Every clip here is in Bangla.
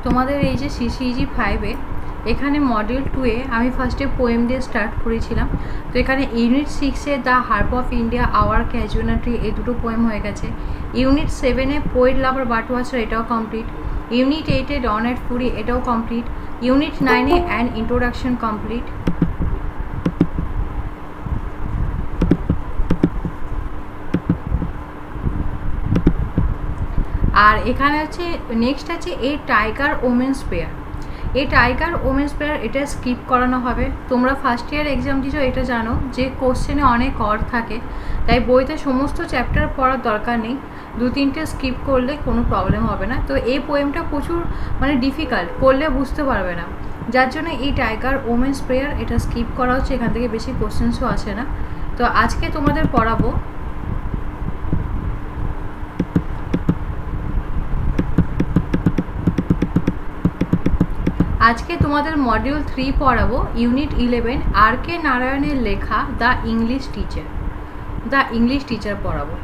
তোমাদের এই যে সিসিজি 5-এ এখানে মডিউল 2-এ আমি ফার্স্টে পোয়েম দিয়ে স্টার্ট করেছিলাম। তো এখানে ইউনিট 6-এ the harp of India, our casualty, এই দুটো পোয়েম হয়ে গেছে। ইউনিট 7-এ পোয়েট লাভার বাটওয়াচার, এটাও complete. Unit 8-এ Don at Puri, এটাও কমপ্লিট। ইউনিট 9-এ অ্যান ইন্ট্রোডাকশন কমপ্লিট। আর এখানে হচ্ছে নেক্সট আছে এ টাইগার ওমেন্স পেয়ার। এই টাইগার ওমেন্স পেয়ার এটা স্কিপ করানো হবে। তোমরা ফার্স্ট ইয়ার এক্সাম দিচ্ছ, এটা জানো যে কোশ্চেনে অনেক অর থাকে, তাই বইতে সমস্ত চ্যাপ্টার পড়ার দরকার নেই, 2-3টে স্কিপ করলে কোনো প্রবলেম হবে না। তো এই পোয়েমটা প্রচুর ডিফিকাল্ট, পড়লে বুঝতে পারবে না, যার জন্য এই টাইগার ওমেন্স প্রেয়ার এটা স্কিপ করা হচ্ছে। এখান থেকে বেশি কোশ্চেন্সও আসে না। তো আজকে তোমাদের পড়াবো মডিউল 3 পড়াবো ইউনিট 11 আর.কে. নারায়ণের লেখা দ্য ইংলিশ টিচার পড়াবো।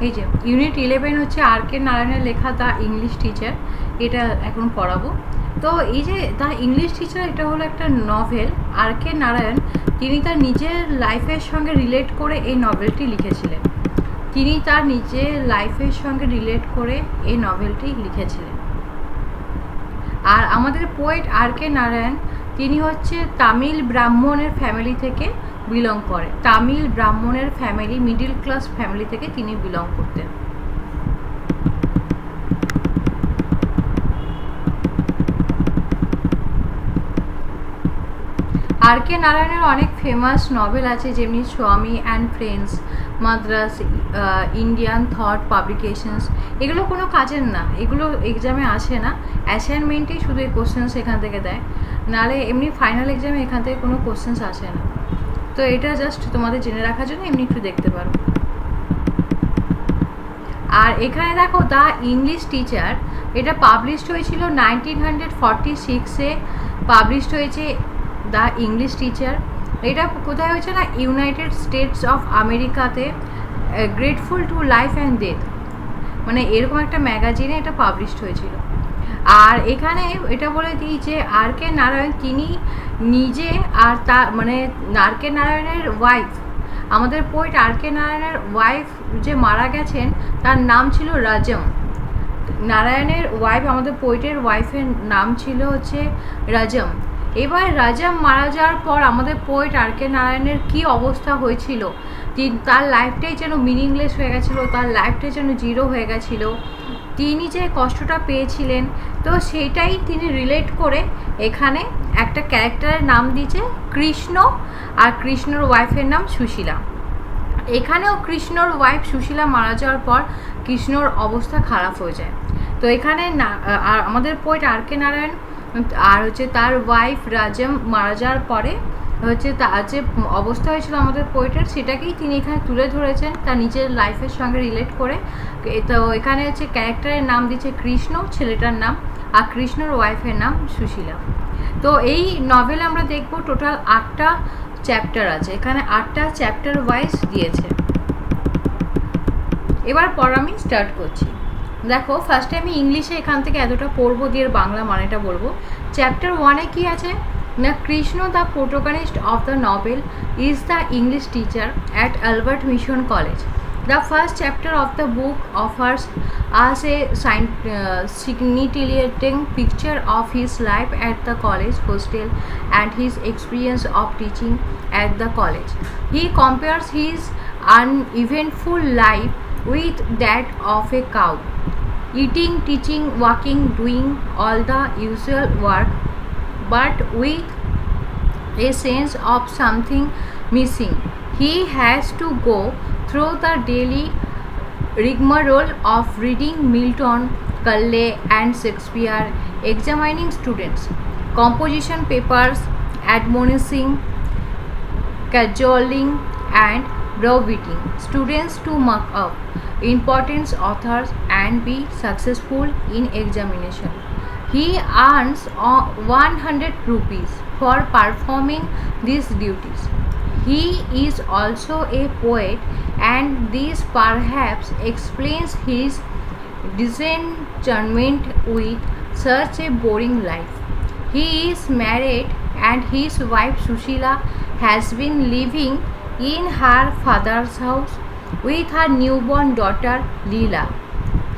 এই যে ইউনিট 11 হচ্ছে আর.কে. নারায়ণের লেখা দ্য ইংলিশ টিচার, এটা এখন পড়াবো। তো এই যে দ্য ইংলিশ টিচার, এটা হলো একটা নভেল। আর.কে. নারায়ণ তিনি তার নিজের লাইফের সঙ্গে রিলেট করে এই নভেলটি লিখেছিলেন। আর আমাদের পোয়েট আর.কে. নারায়ণ তিনি হচ্ছে তামিল ব্রাহ্মণের ফ্যামিলি থেকে বিলং করে। তামিল ব্রাহ্মণের ফ্যামিলি, মিডিল ক্লাস ফ্যামিলি থেকে তিনি বিলং করতেন। আর.কে. নারায়ণের অনেক ফেমাস নভেল আছে, যেমনি স্বামী and friends, Madras, Indian thought publications. এগুলো কোনো কাজের না, এগুলো এক্সামে আসে না, অ্যাসাইনমেন্টেই শুধু এই কোশ্চেন্স এখান থেকে দেয়, নাহলে এমনি ফাইনাল এক্সামে এখান থেকে কোনো কোশ্চেন্স আসে না। তো এটা জাস্ট তোমাদের জেনে রাখার জন্য এমনি একটু দেখতে পারো। আর এখানে দেখো দ্য ইংলিশ টিচার, এটা পাবলিশড হয়েছিল 1946-এ পাবলিশড হয়েছে দ্য ইংলিশ টিচার। এটা কোথায় হয়েছে না, ইউনাইটেড স্টেটস অফ আমেরিকাতে grateful to life and death, এরকম একটা ম্যাগাজিনে এটা পাবলিশড হয়েছিল। আর এখানে এটা বলে দিই যে আর.কে. নারায়ণ তিনি নিজে আর তার আর.কে. নারায়ণের ওয়াইফ, আমাদের পোয়েট আর.কে. নারায়ণের ওয়াইফ যে মারা গেছেন তার নাম ছিল রাজম। নারায়ণের ওয়াইফ, আমাদের পোয়েটের ওয়াইফের নাম ছিল হচ্ছে রাজম। এবার রাজম মারা যাওয়ার পর আমাদের পোয়েট আর.কে. নারায়ণের কী অবস্থা হয়েছিল, তার লাইফটাই যেন মিনিংলেস হয়ে গেছিলো, তার লাইফটাই যেন জিরো হয়ে গেছিলো, তিনি যে কষ্টটা পেয়েছিলেন, তো সেটাই তিনি রিলেট করে এখানে একটা ক্যারেক্টারের নাম দিয়েছে কৃষ্ণ, আর কৃষ্ণর ওয়াইফের নাম সুশীলা। এখানেও কৃষ্ণর ওয়াইফ সুশীলা মারা যাওয়ার পর কৃষ্ণর অবস্থা খারাপ হয়ে যায়। তো এখানে আর আমাদের পোয়েট আর.কে. নারায়ণ আর হচ্ছে তার ওয়াইফ রাজম মারা যাওয়ার পরে হচ্ছে তার যে অবস্থা হয়েছিল আমাদের পোয়েটের, সেটাকেই তিনি এখানে তুলে ধরেছেন তার নিজের লাইফের সঙ্গে রিলেট করে। তো এখানে হচ্ছে ক্যারেক্টারের নাম দিচ্ছে কৃষ্ণ, ছেলেটার নাম, আর কৃষ্ণর ওয়াইফের নাম সুশীলা। তো এই নভেলে আমরা দেখব টোটাল 8টা চ্যাপ্টার আছে, এখানে 8টা চ্যাপ্টার ওয়াইজ দিয়েছে। এবার পড়া আমি স্টার্ট করছি। দেখো ফার্স্টে আমি ইংলিশে এখান থেকে এতটা পড়বো, দিয়ে বাংলা মানেটা বলবো। চ্যাপ্টার 1-এ কি আছে না, Krishna the protagonist of the novel is the English teacher at Albert Mission college. The first chapter of the book offers us a scintillating picture of his life at the college hostel and his experience of teaching at the college. He compares his uneventful life with that of a cow, eating, teaching, walking, doing all the usual work, but with a sense of something missing. He has to go through the daily rigmarole of reading Milton, Carlyle and Shakespeare, examining students' composition papers, admonishing, cajoling and browbeating students to mark up important authors and be successful in examination. He earns 100 rupees for performing these duties. He is also a poet, and this perhaps explains his disenchantment with such a boring life. He is married, and his wife Sushila has been living in her father's house with her newborn daughter Leela.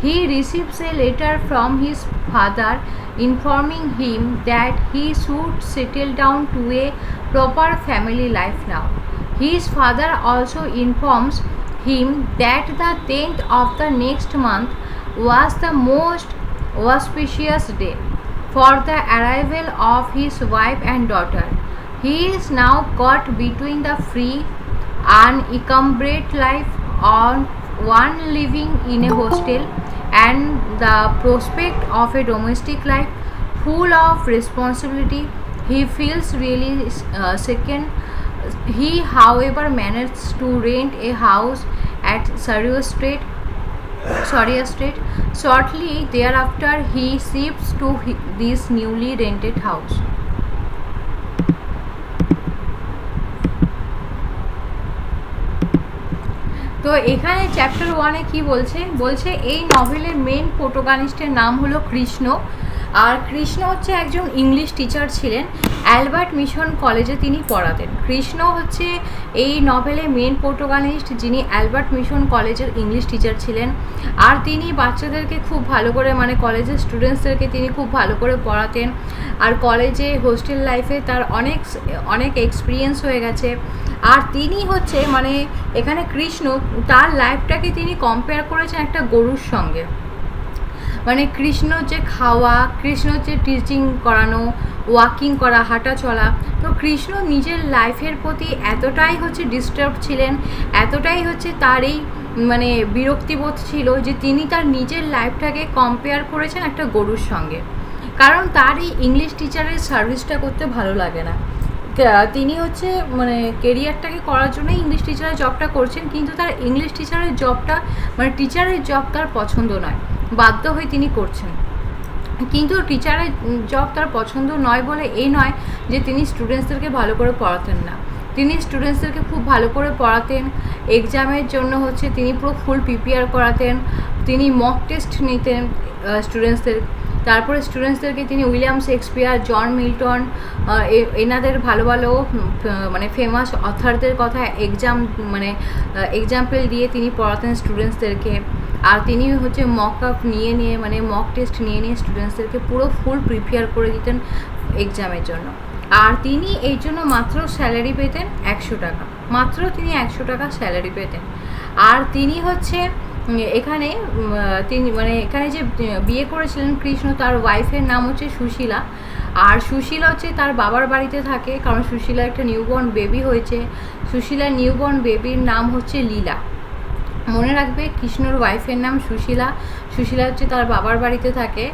He receives a letter from his father informing him that he should settle down to a proper family life now. His father also informs him that the 10th of the next month was the most auspicious day for the arrival of his wife and daughter. He is now caught between the free, unencumbered life on one living in a hostel and the prospect of a domestic life full of responsibility. He feels really second. He, however, managed to rent a house at Surrey Street. Shortly thereafter, he shifts to this newly rented house. তো এখানে চ্যাপ্টার 1-এ কি বলছে এই নভেলের মেন প্রোটোগনিস্টের নাম হলো কৃষ্ণ। আর কৃষ্ণ হচ্ছে একজন ইংলিশ টিচার ছিলেন, অ্যালবার্ট মিশন কলেজে তিনি পড়াতেন। কৃষ্ণ হচ্ছে এই নভেলে মেন প্রোটোগনিস্ট, যিনি অ্যালবার্ট মিশন কলেজের ইংলিশ টিচার ছিলেন। আর তিনি বাচ্চাদেরকে খুব ভালো করে, মানে কলেজের স্টুডেন্টসদেরকে তিনি খুব ভালো করে পড়াতেন। আর কলেজে হোস্টেল লাইফে তার অনেক এক্সপিরিয়েন্স হয়ে গেছে। আর তিনি হচ্ছে মানে এখানে কৃষ্ণ তার লাইফটাকে তিনি কম্পেয়ার করেছেন একটা গরুর সঙ্গে। মানে কৃষ্ণ যে খাওয়া, কৃষ্ণ যে টিচিং করানো, ওয়াকিং করা, হাঁটা চলা, তো কৃষ্ণ নিজের লাইফের প্রতি এতটাই হচ্ছে ডিস্টার্ব ছিলেন, এতটাই হচ্ছে তার এই মানে বিরক্তিবোধ ছিল যে তিনি তার নিজের লাইফটাকে কম্পেয়ার করেছেন একটা গরুর সঙ্গে। কারণ তার এই ইংলিশ টিচারের সার্ভিসটা করতে ভালো লাগে না। তিনি হচ্ছে মানে কেরিয়ারটাকে করার জন্য ইংলিশ টিচারের জবটা করছেন, কিন্তু তার ইংলিশ টিচারের জবটা মানে টিচারের জব তার পছন্দ নয়, বাধ্য হয়ে তিনি করছেন। কিন্তু টিচারের জব তার পছন্দ নয় বলে এই নয় যে তিনি স্টুডেন্টসদেরকে ভালো করে পড়াতেন না। তিনি স্টুডেন্টসদেরকে খুব ভালো করে পড়াতেন, এক্সামের জন্য হচ্ছে তিনি পুরো ফুল প্রিপেয়ার করাতেন, তিনি মক টেস্ট নিতেন স্টুডেন্টসদের। তারপরে স্টুডেন্টসদেরকে তিনি উইলিয়াম শেক্সপিয়ার, জন মিল্টন, এনাদের ভালো ভালো মানে ফেমাস অথারদের কথা এক্সাম্পল দিয়ে তিনি পড়াতেন স্টুডেন্টসদেরকে। আর তিনি হচ্ছে মক আপ নিয়ে মানে মক টেস্ট নিয়ে স্টুডেন্টসদেরকে পুরো ফুল প্রিপেয়ার করে দিতেন এক্সামের জন্য। আর তিনি এই জন্য মাত্র স্যালারি পেতেন 100 টাকা, মাত্র তিনি 100 টাকা স্যালারি পেতেন। আর তিনি হচ্ছে এখানে এখানে যে বিয়ে করেছিলেন কৃষ্ণ, তার ওয়াইফের নাম হচ্ছে সুশীলা। আর সুশীলা হচ্ছে তার বাবার বাড়িতে থাকে, কারণ সুশীলার একটা নিউবর্ন বেবি হয়েছে। সুশীলার নিউবর্ন বেবির নাম হচ্ছে লীলা। মনে রাখবে, কৃষ্ণর ওয়াইফের নাম সুশীলা, সুশীলা হচ্ছে তার বাবার বাড়িতে থাকে।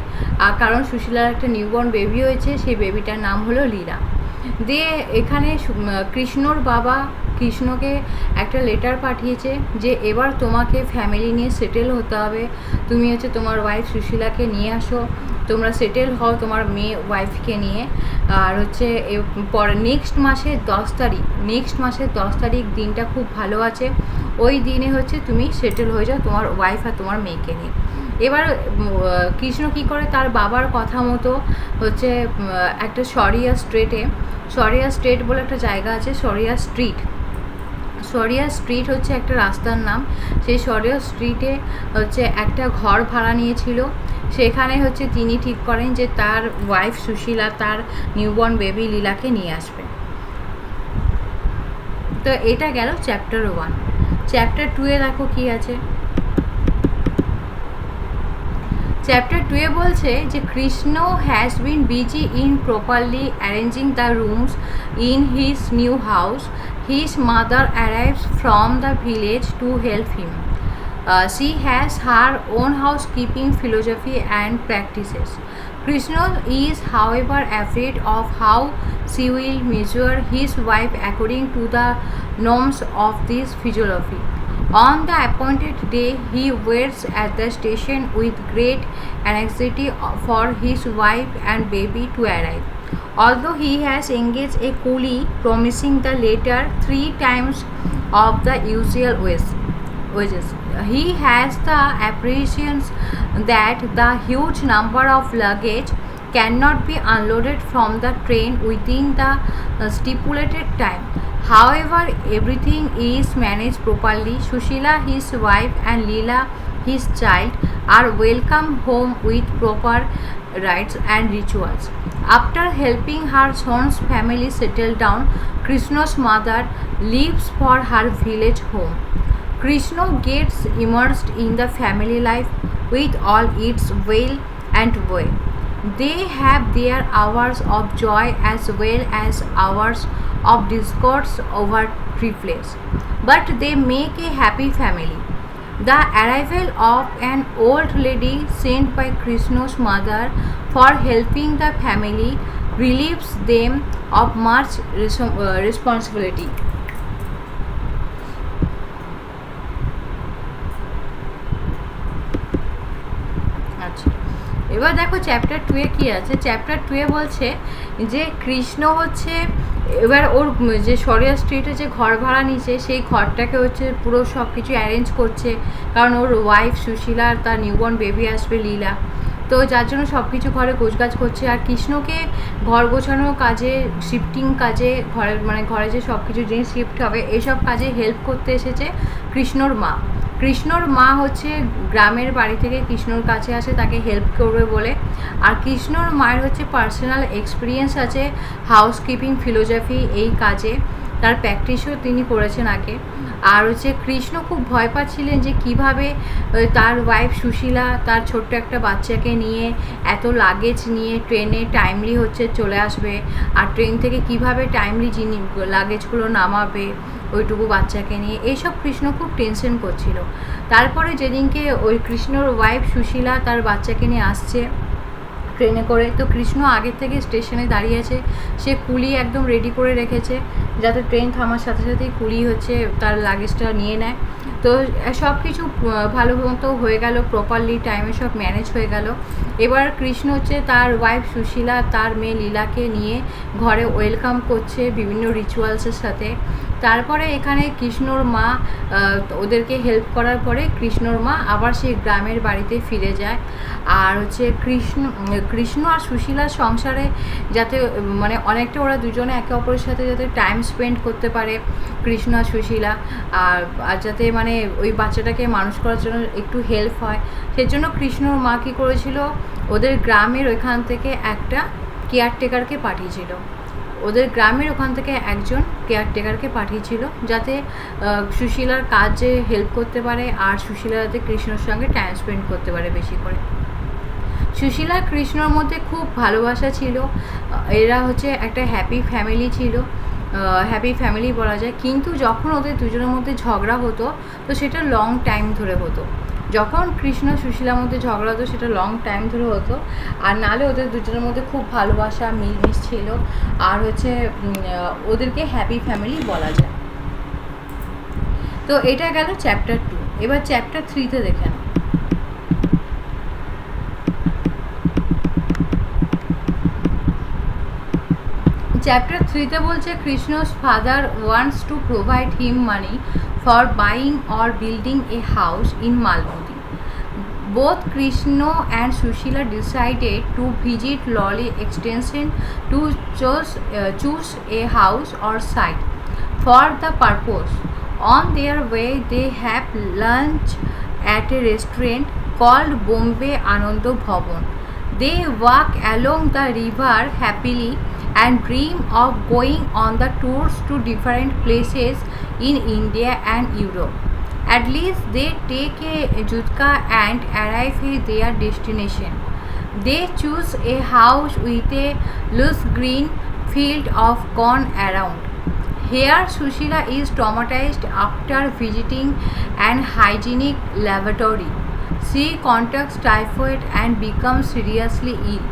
আর কারণ সুশীলার একটা নিউবর্ন বেবি হয়েছে, সেই বেবিটার নাম হলো লীলা। দিয়ে এখানে কৃষ্ণর বাবা কৃষ্ণকে একটা লেটার পাঠিয়েছে যে এবার তোমাকে ফ্যামিলি নিয়ে সেটেল হতে হবে, তুমি হচ্ছে তোমার ওয়াইফ সুশীলাকে নিয়ে আসো, তোমরা সেটেল হও তোমার মেয়ে ওয়াইফকে নিয়ে। আর হচ্ছে পরে নেক্সট মাসের 10 তারিখ দিনটা খুব ভালো আছে, ওই দিনে হচ্ছে তুমি সেটেল হয়ে যাও তোমার ওয়াইফ আর তোমার মেয়েকে নিয়ে। এবার কৃষ্ণ কী করে, তার বাবার কথা মতো হচ্ছে একটা সরিয়া স্ট্রেট বলে একটা জায়গা আছে, সরিয়া স্ট্রিট হচ্ছে একটা রাস্তার নাম। সেই সরিয়া স্ট্রিটে হচ্ছে একটা ঘর ভাড়া নিয়েছিল। সেখানে হচ্ছে তিনি ঠিক করেন যে তার ওয়াইফ সুশীলা তার নিউবর্ন বেবি লীলাকে নিয়ে আসবে। তো এটা গেল চ্যাপ্টার 1। চ্যাপ্টার 2-এ দেখো কী আছে। চ্যাপ্টার 2-এ বলছে যে Krishna has been busy in properly arranging the rooms in his new house. His mother arrives from the village to help him. She has her own housekeeping philosophy and practices. Krishna is, however, afraid of how she will measure his wife according to the norms of this philosophy. On the appointed day, he waits at the station with great anxiety for his wife and baby to arrive. Although he has engaged a coolie promising the latter 3 times of the usual wages, he has the apprehensions that the huge number of luggage cannot be unloaded from the train within the stipulated time. However, everything is managed properly. Sushila, his wife, and Leela, his child, are welcome home with proper rites and rituals. After helping her son's family settle down, Krishna's mother leaves for her village home. Krishna gets immersed in the family life with all its will and woe. They have their hours of joy as well as hours of discourse over privilege, but they make a happy family. The arrival of an old lady sent by Krishna's mother for helping the family relieves them of much responsibility. এবার দেখো চ্যাপ্টার 2-এ কী আছে। চ্যাপ্টার 2-এ বলছে যে কৃষ্ণ হচ্ছে এবার ওর যে সরিয়া স্ট্রিটে যে ঘর ভাড়া নিয়েছে সেই ঘরটাকে হচ্ছে পুরো সব কিছু অ্যারেঞ্জ করছে, কারণ ওর ওয়াইফ সুশীলা আর তার নিউবর্ন বেবি আসবে লীলা, তো যার জন্য সব কিছু ঘরে গোছগাছ করছে। আর কৃষ্ণকে ঘর গোছানোর কাজে, শিফটিং কাজে, ঘরে যে সব কিছু জিনিস শিফট হবে এইসব কাজে হেল্প করতে এসেছে কৃষ্ণর মা হচ্ছে গ্রামের বাড়ি থেকে কৃষ্ণর কাছে আসে তাকে হেল্প করবে বলে। আর কৃষ্ণর মায়ের হচ্ছে পার্সোনাল এক্সপিরিয়েন্স আছে হাউসকিপিং ফিলোসফি এই কাজে, তার প্র্যাকটিসও তিনি করেছেন আগে। আর হচ্ছে কৃষ্ণ খুব ভয় পাচ্ছিলেন যে কিভাবে তার ওয়াইফ সুশীলা তার ছোট্ট একটা বাচ্চাকে নিয়ে এত লাগেজ নিয়ে ট্রেনে টাইমলি হচ্ছে চলে আসবে, আর ট্রেন থেকে কিভাবে টাইমলি লাগেজগুলো নামাবে ওইটুকু বাচ্চাকে নিয়ে, এইসব কৃষ্ণ খুব টেনশন করছিল। তারপরে যেদিনকে ওই কৃষ্ণর ওয়াইফ সুশীলা তার বাচ্চাকে নিয়ে আসছে ট্রেনে করে, তো কৃষ্ণ আগের থেকে স্টেশনে দাঁড়িয়ে আছে, সে কুলি একদম রেডি করে রেখেছে যাতে ট্রেন থামার সাথে সাথেই কুলি হচ্ছে তার লাগেজটা নিয়ে নেয়। তো সব কিছু ভালো মতো হয়ে গেল, প্রপারলি টাইমে সব ম্যানেজ হয়ে গেল। এবার কৃষ্ণ হচ্ছে তার ওয়াইফ সুশীলা তার মেয়ে লীলাকে নিয়ে ঘরে ওয়েলকাম করছে বিভিন্ন রিচুয়ালসের সাথে। তারপরে এখানে কৃষ্ণর মা ওদেরকে হেল্প করার পরে কৃষ্ণর মা আবার সেই গ্রামের বাড়িতে ফিরে যায়। আর হচ্ছে কৃষ্ণ আর সুশীলার সংসারে যাতে অনেকটা ওরা দুজনে একে অপরের সাথে যাতে টাইম স্পেন্ড করতে পারে কৃষ্ণ আর সুশীলা, আর যাতে ওই বাচ্চাটাকে মানুষ করার জন্য একটু হেল্প হয়, সেজন্য কৃষ্ণর মা কী করেছিল, ওদের গ্রামের ওইখান থেকে একটা কেয়ারটেকারকে পাঠিয়েছিল। ওদের গ্রামের ওখান থেকে একজন কেয়ারটেকারকে পাঠিয়েছিল যাতে সুশীলার কাজে হেল্প করতে পারে আর সুশীলা যাতে কৃষ্ণর সঙ্গে টাইম স্পেন্ড করতে পারে বেশি করে। সুশীলা কৃষ্ণর মধ্যে খুব ভালোবাসা ছিল, এরা হচ্ছে একটা হ্যাপি ফ্যামিলি ছিল, হ্যাপি ফ্যামিলি বলা যায়। কিন্তু যখন ওদের দুজনের মধ্যে ঝগড়া হতো তো সেটা লং টাইম ধরে হতো, যখন কৃষ্ণ সুশীলার মধ্যে ঝগড়া হতো সেটা লং টাইম ধরে হতো, আর নাহলে ওদের দুজনের মধ্যে খুব ভালোবাসা মিলমিশ ছিল, আর হচ্ছে ওদেরকে হ্যাপি ফ্যামিলি বলা যায়। তো এটা গেল চ্যাপ্টার 2। এবার চ্যাপ্টার 3-তে দেখে নাও। চ্যাপ্টার 3-তে বলছে কৃষ্ণ's father wants to provide him money for buying or building a house in Malgudi. Both Krishna and Sushila decided to visit Lolly Extension to choose a house or site for the purpose. On their way, they have lunch at a restaurant called Bombay Ananda Bhavan. They walk along the river happily and dream of going on the tours to different places in India and Europe. At least they take a jutka and arrive at their destination. They choose a house with a loose green field of corn around. Here Sushila is traumatized after visiting an hygienic lavatory. She contracts typhoid and becomes seriously ill.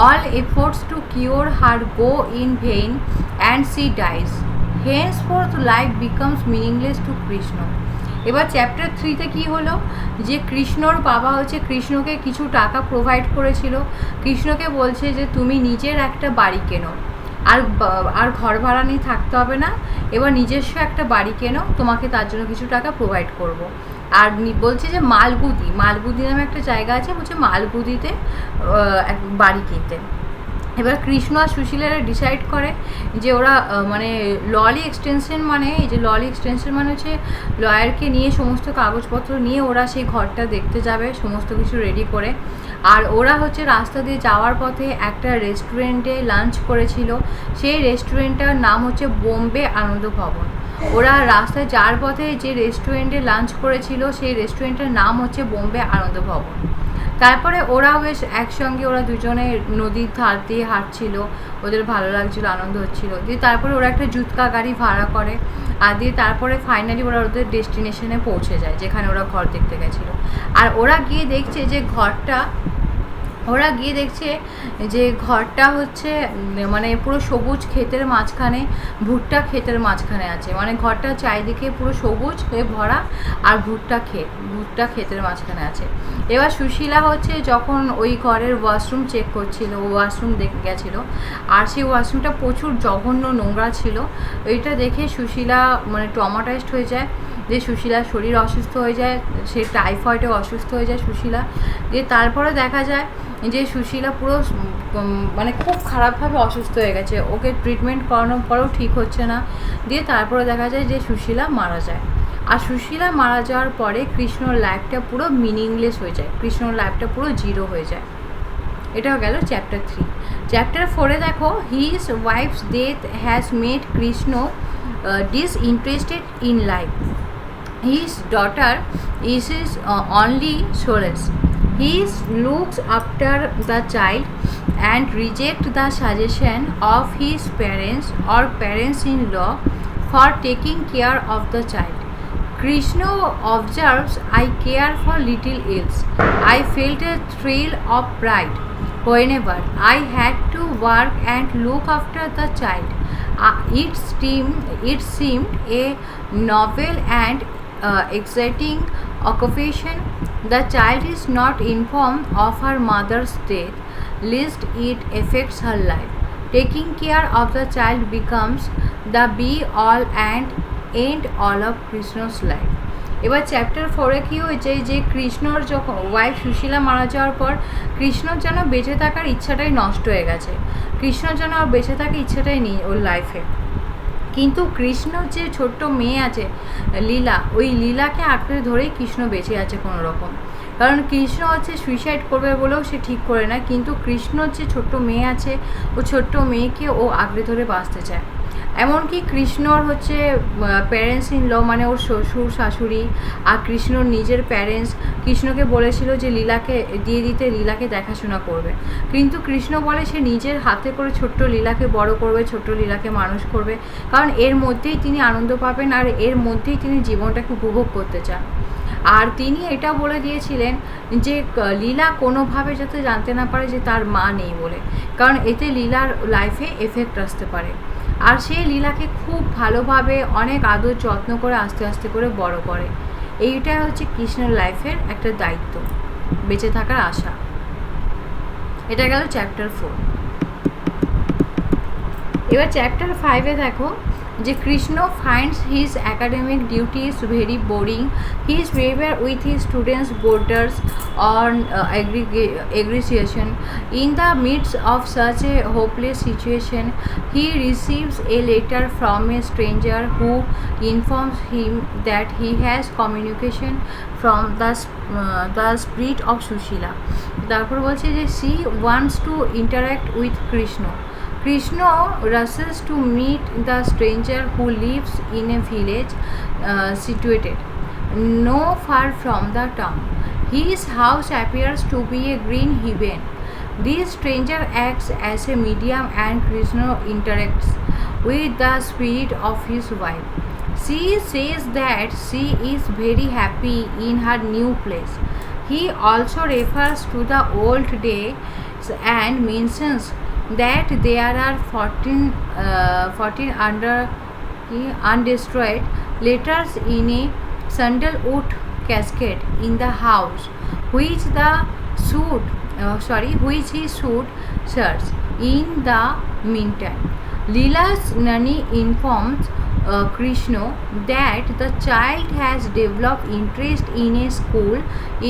All efforts to cure her go in vain and she dies. Henceforth life becomes meaningless to Krishna. এবার চ্যাপ্টার 3-তে কী হলো, যে কৃষ্ণর বাবা হচ্ছে কৃষ্ণকে কিছু টাকা প্রোভাইড করেছিল। কৃষ্ণকে বলছে যে তুমি নিজের একটা বাড়ি কেনো, আর ঘর ভাড়া নিয়ে থাকতে হবে না, এবার নিজস্ব একটা বাড়ি কেনো, তোমাকে তার জন্য কিছু টাকা প্রোভাইড করব। আর বলছে যে মালগুদি নামে একটা জায়গা আছে, বলছে মালগুদিতে এক বাড়ি কিনতে। এবার কৃষ্ণ আর সুশীলারা ডিসাইড করে যে ওরা মানে ললি এক্সটেনশন মানে এই যে ললি এক্সটেনশন মানে হচ্ছে লয়ারকে নিয়ে সমস্ত কাগজপত্র নিয়ে ওরা সেই ঘরটা দেখতে যাবে, সমস্ত কিছু রেডি করে। আর ওরা হচ্ছে রাস্তা দিয়ে যাওয়ার পথে একটা রেস্টুরেন্টে লাঞ্চ করেছিল, সেই রেস্টুরেন্টটার নাম হচ্ছে বোম্বে আনন্দ ভবন। ওরা রাস্তায় যাওয়ার পথে যে রেস্টুরেন্টে লাঞ্চ করেছিল সেই রেস্টুরেন্টের নাম হচ্ছে বোম্বে আনন্দ ভবন। তারপরে ওরাও বেশ একসঙ্গে ওরা দুজনে নদীর ধার দিয়ে হাঁটছিল, ওদের ভালো লাগছিল, আনন্দ হচ্ছিল। দিয়ে তারপরে ওরা একটা জুতকা গাড়ি ভাড়া করে, আর দিয়ে তারপরে ফাইনালি ওরা ওদের ডেস্টিনেশনে পৌঁছে যায় যেখানে ওরা ঘর দেখতে গেছিলো। আর ওরা গিয়ে দেখছে যে ঘরটা হচ্ছে মানে পুরো সবুজ ক্ষেতের মাঝখানে, ভুট্টা ক্ষেতের মাঝখানে আছে, মানে ঘরটা চারিদিকে পুরো সবুজ হয়ে ভরা আর ভুট্টা ক্ষেতের মাঝখানে আছে। এবার সুশীলা হচ্ছে যখন ওই ঘরের ওয়াশরুম চেক করছিল, ওয়াশরুম দেখে গেছিলো, আর সেই ওয়াশরুমটা প্রচুর জঘন্য নোংরা ছিল। ওইটা দেখে সুশীলা মানে ট্রমাটাইজড হয়ে যায়, যে সুশীলার শরীর অসুস্থ হয়ে যায়, সে টাইফয়েডে অসুস্থ হয়ে যায় সুশীলা। দিয়ে তারপরে দেখা যায় যে সুশীলা পুরো মানে খুব খারাপভাবে অসুস্থ হয়ে গেছে, ওকে ট্রিটমেন্ট করানোর পরেও ঠিক হচ্ছে না। দিয়ে তারপরে দেখা যায় যে সুশীলা মারা যায়। আর সুশীলা মারা যাওয়ার পরে কৃষ্ণর লাইফটা পুরো মিনিংলেস হয়ে যায়, কৃষ্ণর লাইফটা পুরো জিরো হয়ে যায়। এটাও গেল চ্যাপ্টার 3। চ্যাপ্টার 4-এ দেখো, his wife's death has made Krishna disinterested in life. His daughter is his only solace. He looks after the child and rejects the suggestion of his parents or parents-in-law for taking care of the child. Krishna observes, I care for little else. I felt a thrill of pride whenever I had to work and look after the child. It seemed a novel and exciting occupation. The child is not informed of her mother's death, lest it affects her life. Taking care of the child becomes the be-all and end-all of Krishna's life. এবার চ্যাপ্টার 4-এ কী হয়েছে, যে কৃষ্ণর যখন ওয়াইফ সুশীলা মারা যাওয়ার পর কৃষ্ণর যেন বেঁচে থাকার ইচ্ছাটাই নষ্ট হয়ে গেছে, কৃষ্ণর যেন আর বেঁচে থাকার ইচ্ছাটাই নেই ওর লাইফে। কিন্তু কৃষ্ণর যে ছোট্ট মেয়ে আছে লীলা, ওই লীলাকে আঁকড়ে ধরেই কৃষ্ণ বেঁচে আছে কোনো রকম। কারণ কৃষ্ণ হচ্ছে সুইসাইড করবে বলেও সে ঠিক করে না, কিন্তু কৃষ্ণর যে ছোট্ট মেয়ে আছে, ও ছোট্ট মেয়েকে ও আঁকড়ে ধরে বাঁচতে চায়। এমনকি কৃষ্ণর হচ্ছে প্যারেন্টস ইন ল মানে ওর শ্বশুর শাশুড়ি আর কৃষ্ণর নিজের প্যারেন্টস কৃষ্ণকে বলেছিল যে লীলাকে দিয়ে দিতে, লীলাকে দেখাশোনা করবে। কিন্তু কৃষ্ণ বলে সে নিজের হাতে করে ছোট্ট লীলাকে বড় করবে, ছোট্ট লীলাকে মানুষ করবে, কারণ এর মধ্যেই তিনি আনন্দ পাবেন আর এর মধ্যেই তিনি জীবনটাকে উপভোগ করতে চান। আর তিনি এটা বলে দিয়েছিলেন যে লীলা কোনোভাবে যাতে জানতে না পারে যে তার মা নেই বলে, কারণ এতে লীলার লাইফে এফেক্ট আসতে পারে। আর সে লীলাকে খুব ভালোভাবে অনেক আদর যত্ন করে আস্তে আস্তে করে বড় করে। এইটাই হচ্ছে কৃষ্ণের লাইফের একটা দায়িত্ব, বেঁচে থাকার আশা। এটা গেল চ্যাপ্টার 4। এবার চ্যাপ্টার 5-এ দেখো যে Krishna finds his academic duties very boring, his behaviour with his students borders on aggregation. In the midst of such a hopeless situation, he receives a letter from a stranger who informs him that he has communication from the spirit of Sushila. তারপর বলছে যে she wants to interact with Krishna. Krishna rushes to meet the stranger who lives in a village situated no far from the town. His house appears to be a green heaven. This stranger acts as a medium and Krishna interacts with the spirit of his wife. She says that she is very happy in her new place. He also refers to the old days and mentions that there are 14 undestroyed letters in a sandalwood casket in the house, which he should search. In the meantime, Leela's nanny informs Krishna that the child has developed interest in a school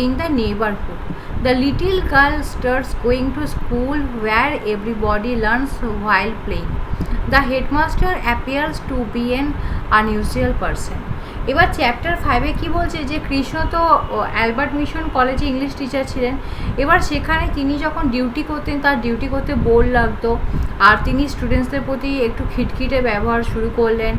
in the neighborhood. The little girl starts going to school where everybody learns while playing. The headmaster appears to be an unusual person. এবার চ্যাপ্টার 5-এ কী বলছে যে কৃষ্ণ তো অ্যালবার্ট মিশন কলেজে ইংলিশ টিচার ছিলেন। এবার সেখানে তিনি যখন ডিউটি করতেন তার ডিউটি করতে বোর লাগতো, আর তিনি স্টুডেন্টসদের প্রতি একটু খিটখিটে ব্যবহার শুরু করলেন।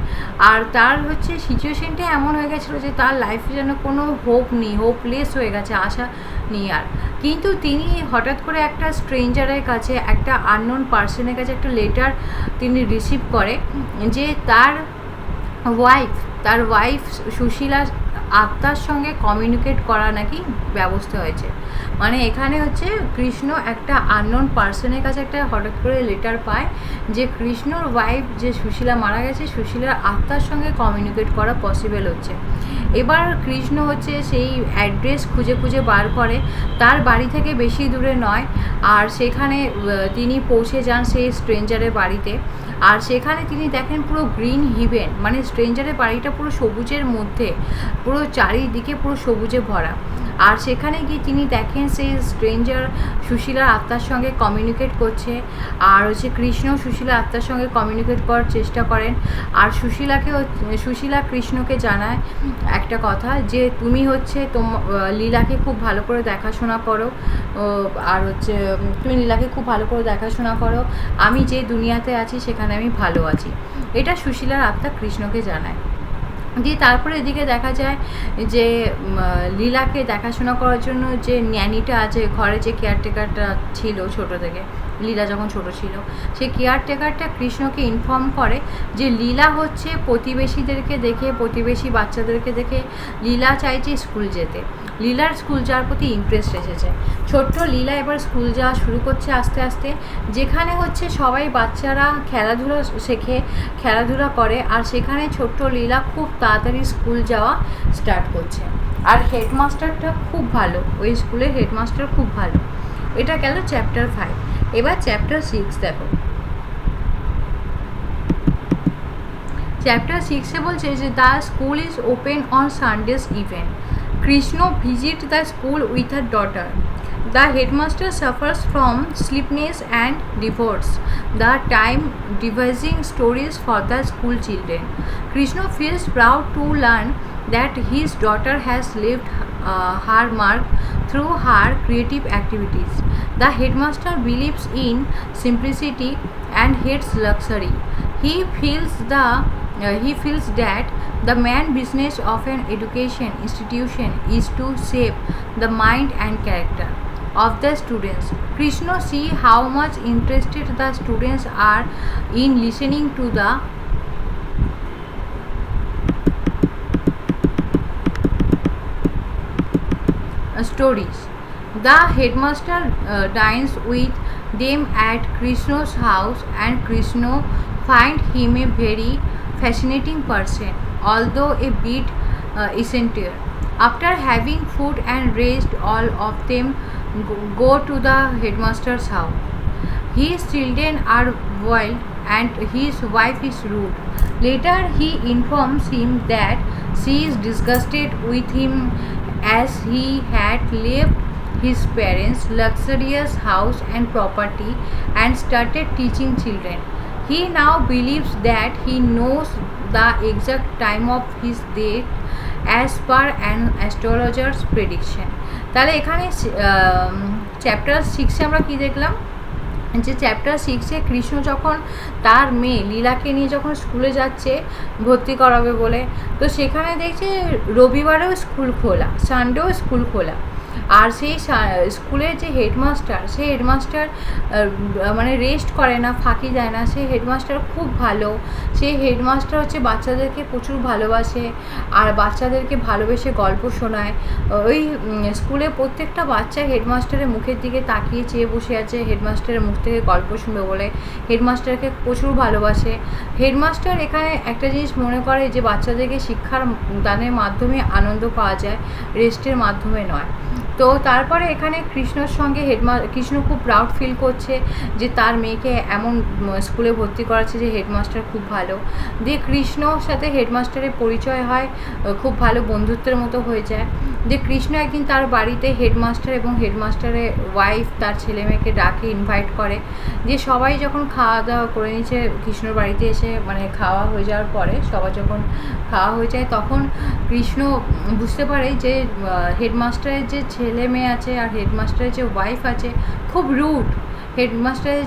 আর তার হচ্ছে সিচুয়েশনটা এমন হয়ে গেছিলো যে তার লাইফে যেন কোনো হোপ নেই, হোপলেস হয়ে গেছে, আশা নেই আর। কিন্তু তিনি হঠাৎ করে একটা স্ট্রেঞ্জারের কাছে, একটা আননোন পার্সনের কাছে একটা লেটার তিনি রিসিভ করে যে তার ওয়াইফ সুশীলা আত্মার সঙ্গে কমিউনিকেট করা নাকি ব্যবস্থা হয়েছে। মানে এখানে হচ্ছে কৃষ্ণ একটা আননোন পার্সনের কাছে একটা হঠাৎ করে লেটার পায় যে কৃষ্ণর ওয়াইফ যে সুশীলা মারা গেছে, সুশীলার আত্মার সঙ্গে কমিউনিকেট করা পসিবল হচ্ছে। এবার কৃষ্ণ হচ্ছে সেই অ্যাড্রেস খুঁজে খুঁজে বার করে, তার বাড়ি থেকে বেশি দূরে নয়, আর সেখানে তিনি পৌঁছে যান সেই স্ট্রেঞ্জারের বাড়িতে। আর সেখানে তিনি দেখেন পুরো গ্রিন হিভেন, মানে স্ট্রেঞ্জারের বাড়িটা পুরো সবুজের মধ্যে, পুরো চারিদিকে পুরো সবুজে ভরা। আর সেখানে গিয়ে তিনি দেখেন সেই স্ট্রেঞ্জার সুশীলার আত্মার সঙ্গে কমিউনিকেট করছে, আর হচ্ছে কৃষ্ণ সুশীলার আত্মার সঙ্গে কমিউনিকেট করার চেষ্টা করেন। আর সুশীলা কৃষ্ণকে জানায় একটা কথা যে তুমি হচ্ছে লীলাকে খুব ভালো করে দেখাশোনা করো, আর হচ্ছে তুমি লীলাকে খুব ভালো করে দেখাশোনা করো, আমি যে দুনিয়াতে আছি সেখানে আমি ভালো আছি। এটা সুশীলার আত্মা কৃষ্ণকে জানায়। দিয়ে তারপরে এদিকে দেখা যায় যে লীলাকে দেখাশোনা করার জন্য যে ন্যানিটা আছে, ঘরে যে কেয়ারটেকারটা ছিল ছোটো থেকে, লীলা যখন ছোট ছিল, সেই কেয়ারটেকারটা কৃষ্ণকে ইনফর্ম করে যে লীলা হচ্ছে প্রতিবেশীদেরকে দেখে, প্রতিবেশী বাচ্চাদেরকে দেখে লীলা চাইছে স্কুল যেতে, লীলার স্কুল যাওয়ার প্রতি ইন্টারেস্ট এসেছে। ছোট্ট লীলা এবার স্কুল যাওয়া শুরু করছে আস্তে আস্তে, যেখানে হচ্ছে সবাই বাচ্চারা খেলাধুলা শেখে, খেলাধুলা করে, আর সেখানে ছোট্ট লীলা খুব তাড়াতাড়ি স্কুল যাওয়া স্টার্ট করছে। আর হেডমাস্টারটা খুব ভালো, ওই স্কুলের হেডমাস্টার খুব ভালো। এটা গেল চ্যাপ্টার 5। এবার চ্যাপ্টার 6 দেখো। চ্যাপ্টার 6-এ বলছে যে the school is open on Sundays event. Krishna visit the school with her daughter. The headmaster suffers from sleepiness and devotes the time devising stories for the school children. Krishna feels proud to learn that his daughter has left her mark through her creative activities. The headmaster believes in simplicity and hates luxury. He feels that the main business of an education institution is to shape the mind and character of the students. Krishna see how much interested the students are in listening to the stories. The headmaster dines with them at Krishna's house, and Krishna find him a very fascinating person, although a bit eccentric. After having food and rest, all of them go to the headmaster's house. His children are wild and his wife is rude. Later, he informs him that she is disgusted with him as he had left his parents' luxurious house and property and started teaching children. He now believes that he knows the exact time of his death as per an astrologer's prediction. তাহলে এখানে চ্যাপ্টার 6 আমরা কি দেখলাম, যে চ্যাপ্টার 6 কৃষ্ণ যখন তার মেয়ে লীলাকে নিয়ে যখন স্কুলে যাচ্ছে ভর্তি করাবে বলে, তো সেখানে দেখছে রবিবারেও স্কুল খোলা, সানডেও স্কুল খোলা। আর সেই স্কুলের যে হেডমাস্টার, সেই হেডমাস্টার মানে রেস্ট করে না, ফাঁকি দেয় না। সেই হেডমাস্টার খুব ভালো। সেই হেডমাস্টার হচ্ছে বাচ্চাদেরকে প্রচুর ভালোবাসে আর বাচ্চাদেরকে ভালোবেসে গল্প শোনায়। ওই স্কুলে প্রত্যেকটা বাচ্চা হেডমাস্টারের মুখের দিকে তাকিয়ে চেয়ে বসে আছে হেডমাস্টারের মুখ থেকে গল্প শুনবে বলে। হেডমাস্টারকে প্রচুর ভালোবাসে। হেডমাস্টার এখানে একটা জিনিস মনে করে যে বাচ্চাদেরকে শিক্ষার দানের মাধ্যমে আনন্দ পাওয়া যায়, রেস্টের মাধ্যমে নয়। তো তারপরে এখানে কৃষ্ণর সঙ্গে কৃষ্ণ খুব প্রাউড ফিল করছে যে তার মেয়েকে এমন স্কুলে ভর্তি করাচ্ছে যে হেডমাস্টার খুব ভালো। দিয়ে কৃষ্ণর সাথে হেডমাস্টারের পরিচয় হয়, খুব ভালো বন্ধুত্বের মতো হয়ে যায়। দিয়ে কৃষ্ণ একদিন তার বাড়িতে হেডমাস্টার এবং হেডমাস্টারের ওয়াইফ তার ছেলে মেয়েকে ডাকে, ইনভাইট করে। দিয়ে সবাই যখন খাওয়া দাওয়া করে নিচ্ছে কৃষ্ণর বাড়িতে এসে, মানে খাওয়া হয়ে যাওয়ার পরে সবার যখন খাওয়া হয়ে যায়, তখন কৃষ্ণ বুঝতে পারে যে হেডমাস্টারের যে ছেলে মেয়ে আছে আর হেডমাস্টারের যে ওয়াইফ আছে খুব রুড। হেডমাস্টারের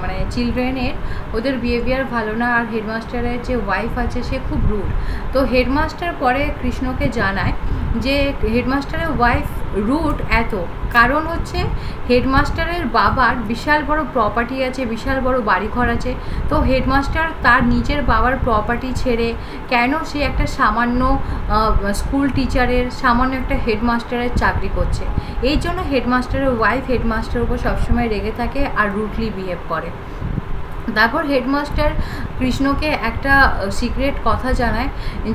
মানে চিলড্রেনের ওদের বিহেভিয়ার ভালো না, আর হেডমাস্টারের যে ওয়াইফ আছে সে খুব রুড। তো হেডমাস্টার পরে কৃষ্ণকে জানায় যে হেডমাস্টারের ওয়াইফ রুড এত কারণ হচ্ছে হেডমাস্টারের বাবার বিশাল বড় প্রপার্টি আছে, বিশাল বড় বাড়িঘর আছে। তো হেডমাস্টার তার নিজের বাবার প্রপার্টি ছেড়ে কেন সে একটা সামান্য স্কুল টিচারের, সামান্য একটা হেডমাস্টারের চাকরি করছে। এই জন্য হেডমাস্টারের ওয়াইফ হেডমাস্টারের উপর সবসময় রেগে থাকে আর রুডলি বিহেভ করে। তারপর হেডমাস্টার কৃষ্ণকে একটা সিক্রেট কথা জানায়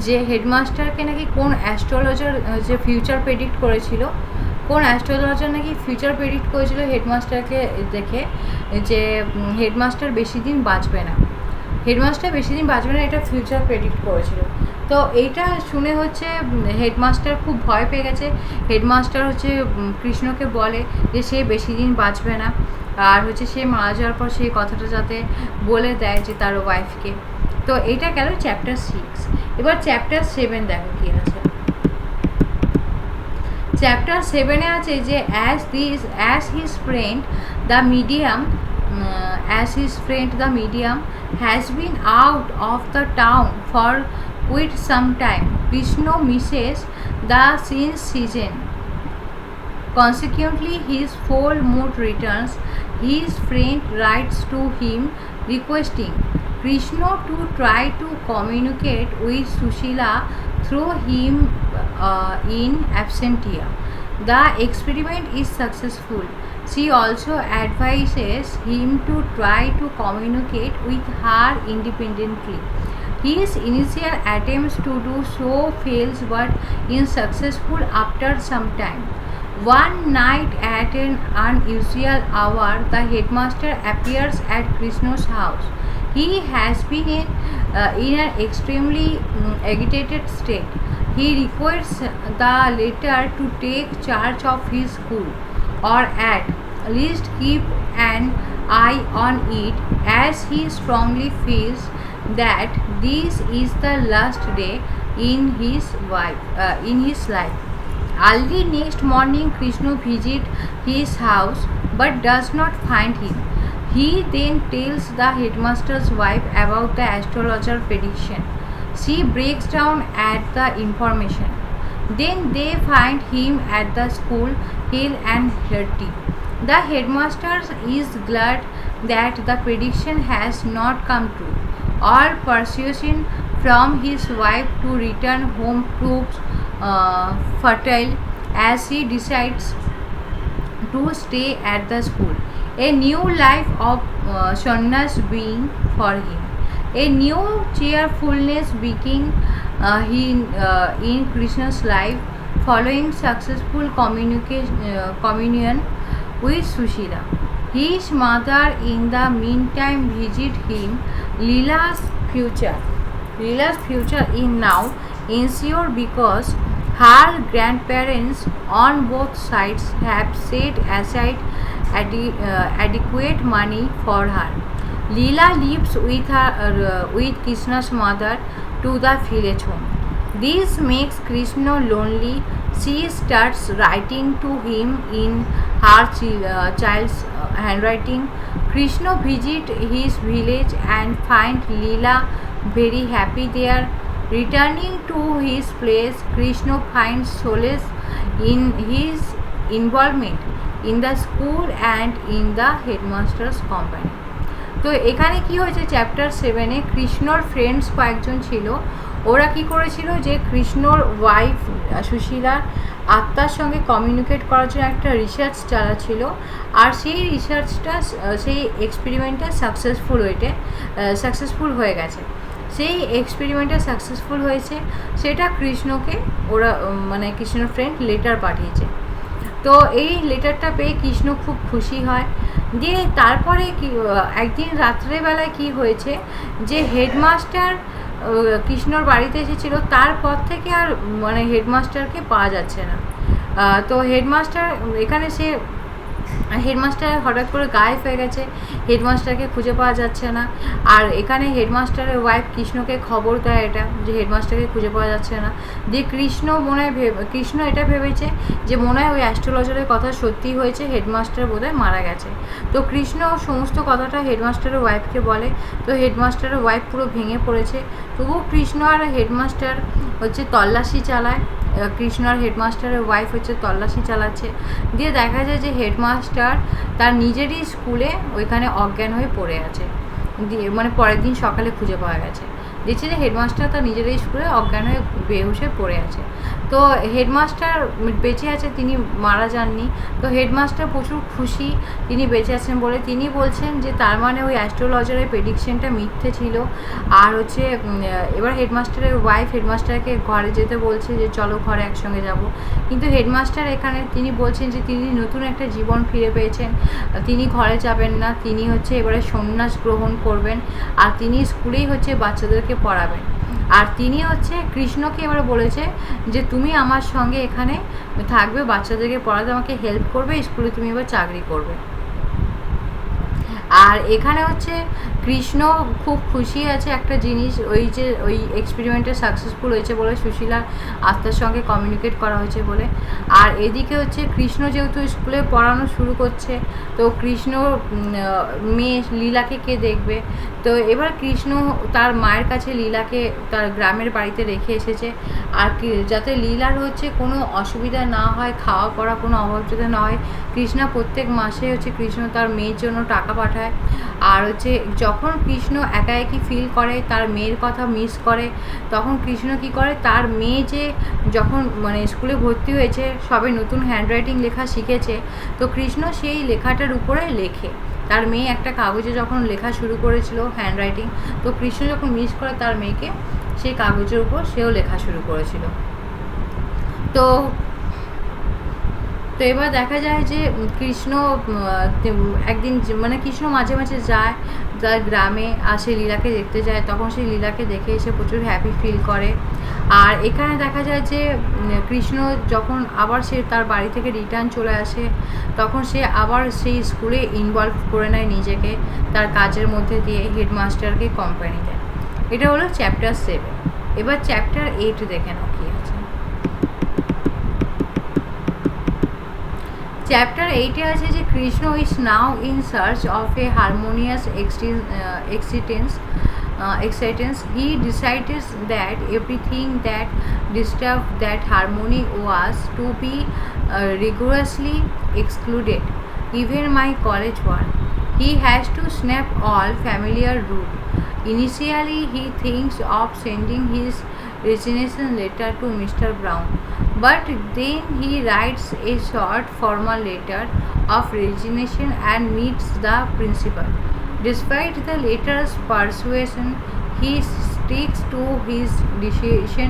যে হেডমাস্টারকে নাকি কোন অ্যাস্ট্রোলজার যে ফিউচার প্রেডিক্ট করেছিল, কোন অ্যাস্ট্রোলজার নাকি ফিউচার প্রেডিক্ট করেছিল হেডমাস্টারকে দেখে যে হেডমাস্টার বেশি দিন বাঁচবে না, হেডমাস্টার বেশি দিন বাঁচবে না, এটা ফিউচার প্রেডিক্ট করেছিল। তো এইটা শুনে হচ্ছে হেডমাস্টার খুব ভয় পেয়ে গেছে। হেডমাস্টার হচ্ছে কৃষ্ণকে বলে যে সে বেশি দিন বাঁচবে না, আর হচ্ছে সে মারা যাওয়ার পর সেই কথাটা যাতে বলে দেয় যে তার ওয়াইফকে। তো এইটা গেল চ্যাপ্টার 6। এবার চ্যাপ্টার 7 দেখো কী আছে। চ্যাপ্টার 7-এ আছে যে as his friend the medium has been out of the town for quite some time, Krishna misses the season. Consequently, his full mood returns. His friend writes to him requesting Krishna to try to communicate with Sushila through him in absentia. The experiment is successful. She also advises him to try to communicate with her independently. His initial attempts to do so fails but is successful after some time. One night at an unusual hour, the headmaster appears at Krishna's house. He has been in an extremely agitated state. He requests the latter to take charge of his school, or at least keep an eye on it, as he strongly feels that this is the last day in his life. Early next morning, Krishna visits his house but does not find him. He then tells the headmaster's wife about the astrologer prediction. She breaks down at the information. Then they find him at the school, ill and dirty. The headmaster is glad that the prediction has not come true. All persuasion from his wife to return home proves fertile as he decides to stay at the school. A new life of sannyas being for him. A new cheerfulness began in Krishna's life following successful communion with Sushila. His mother, in the meantime, visited him. Leela's future. Leela's future is now ensured because her grandparents on both sides have set aside adequate money for her. Leela lives with Krishna's mother to the village home. This makes Krishna lonely. She starts writing to him in her child's handwriting. Krishna visits his village and finds Leela very happy there. Returning to his place, Krishna finds solace in his involvement in the school and in the headmaster's company. তো এখানে কি হয়েছে, চ্যাপ্টার 7-এ কৃষ্ণর ফ্রেন্ডস কয়েকজন ছিল। ওরা কি করেছিল যে কৃষ্ণর ওয়াইফ সুশীলার আত্মার সঙ্গে কমিউনিকেট করার জন্য একটা রিসার্চ চালাচ্ছিল। আর সেই রিসার্চটা, সেই এক্সপেরিমেন্টটা সাকসেসফুল হয়ে গেছে। সেই এক্সপেরিমেন্টটা সাকসেসফুল হয়েছে, সেটা কৃষ্ণকে ওরা মানে কৃষ্ণর ফ্রেন্ড লেটার পাঠিয়েছে। তো এই লেটারটা পেয়ে কৃষ্ণ খুব খুশি হয়। দিয়ে তারপরে একদিন রাত্রেবেলায় কি হয়েছে যে হেডমাস্টার কৃষ্ণর বাড়িতে এসেছিল, তারপর থেকে আর মানে হেডমাস্টারকে পাওয়া যাচ্ছে না। তো হেডমাস্টার এখানে হেডমাস্টার হঠাৎ করে গায়েব হয়ে গেছে, হেডমাস্টারকে খুঁজে পাওয়া যাচ্ছে না। আর এখানে হেডমাস্টারের ওয়াইফ কৃষ্ণকে খবর দেয় এটা যে হেডমাস্টারকে খুঁজে পাওয়া যাচ্ছে না। দিয়ে কৃষ্ণ এটা ভেবেছে যে মনে হয় ওই অ্যাস্ট্রোলজারের কথা সত্যি হয়েছে, হেডমাস্টার বোধহয় মারা গেছে। তো কৃষ্ণ সমস্ত কথাটা হেডমাস্টারের ওয়াইফকে বলে। তো হেডমাস্টারের ওয়াইফ পুরো ভেঙে পড়েছে। তবুও কৃষ্ণ আর হেডমাস্টার তল্লাশি চালায়। কৃষ্ণ আর হেডমাস্টারের ওয়াইফ তল্লাশি চালাচ্ছে। দিয়ে দেখা যায় যে হেডমাস্টার তার নিজেরই স্কুলে ওইখানে অজ্ঞান হয়ে পড়ে আছে। দিয়ে মানে পরের দিন সকালে খুঁজে পাওয়া গেছে, দেখছি যে হেডমাস্টার তার নিজেরই স্কুলে অজ্ঞান হয়ে বেহুশ হয়ে পড়ে আছে। তো হেডমাস্টার বেঁচে আছে, তিনি মারা যাননি। তো হেডমাস্টার প্রচুর খুশি তিনি বেঁচে আছেন বলে। তিনি বলছেন যে তার মানে ওই অ্যাস্ট্রোলজারের প্রেডিকশনটা মিথ্যে ছিল। আর এবার হেডমাস্টারের ওয়াইফ হেডমাস্টারকে ঘরে যেতে বলছে যে চলো ঘরে একসঙ্গে যাব। কিন্তু হেডমাস্টার এখানে তিনি বলছেন যে তিনি নতুন একটা জীবন ফিরে পেয়েছেন, তিনি ঘরে যাবেন না, তিনি এবারে সন্ন্যাস গ্রহণ করবেন। আর তিনি স্কুলেই বাচ্চাদেরকে পড়াবেন। আর তিনি কৃষ্ণকে এবারে বলেছে যে তুমি আমার সঙ্গে এখানে থাকবে, বাচ্চাদেরকে পড়াতে আমাকে হেল্প করবে, স্কুলে তুমি এবার চাকরি করবে। আর এখানে কৃষ্ণ খুব খুশি আছে একটা জিনিস, ওই এক্সপেরিমেন্টটা সাকসেসফুল হয়েছে বলে, সুশীলার আত্মার সঙ্গে কমিউনিকেট করা হয়েছে বলে। আর এদিকে কৃষ্ণ যেহেতু স্কুলে পড়ানো শুরু করছে, তো কৃষ্ণ মেয়ে লীলাকে কে দেখবে। তো এবার কৃষ্ণ তার মায়ের কাছে লীলাকে তার গ্রামের বাড়িতে রেখে এসেছে। আর যাতে লীলার কোনো অসুবিধা না হয়, খাওয়া পড়া কোনো অভাব যাতে না হয়, কৃষ্ণা প্রত্যেক মাসে কৃষ্ণ তার মেয়ের জন্য টাকা পাঠায়। আর যখন কৃষ্ণ একা একই ফিল করে, তার মেয়ের কথা মিস করে, তখন কৃষ্ণ কি করে, তার মেয়ে যে যখন মানে স্কুলে ভর্তি হয়েছে, সবে নতুন হ্যান্ডরাইটিং লেখা শিখেছে, তো কৃষ্ণ সেই লেখাটার উপরে লেখে। তার মেয়ে একটা কাগজে যখন লেখা শুরু করেছিল হ্যান্ডরাইটিং, তো কৃষ্ণ যখন মিস করে তার মেয়েকে, সেই কাগজের উপর সেও লেখা শুরু করেছিল। তো এবার দেখা যায় যে কৃষ্ণ একদিন মানে কৃষ্ণ মাঝে মাঝে যায় তার গ্রামে, আর সেই লীলাকে দেখতে যায়। তখন সেই লীলাকে দেখে এসে প্রচুর হ্যাপি ফিল করে। আর এখানে দেখা যায় যে কৃষ্ণ যখন আবার সে তার বাড়ি থেকে রিটার্ন চলে আসে, তখন সে আবার সেই স্কুলে ইনভলভ করে নেয় নিজেকে, তার কাজের মধ্যে দিয়ে হেডমাস্টারকে কোম্পানি দেয়। এটা হলো চ্যাপ্টার 7। এবার চ্যাপ্টার 8 দেখে নাও কী আছে। চ্যাপ্টার 8-এ আছে যে Krishna is now in search of A harmonious existence. He decided that everything that disturbed that harmony was to be rigorously excluded, even my college work. He has to snap all familiar route. Initially, he thinks of sending his resignation letter to Mr. Brown, but then he writes a short formal letter of resignation and meets the principal. Despite the latter's persuasion, he sticks to his decision,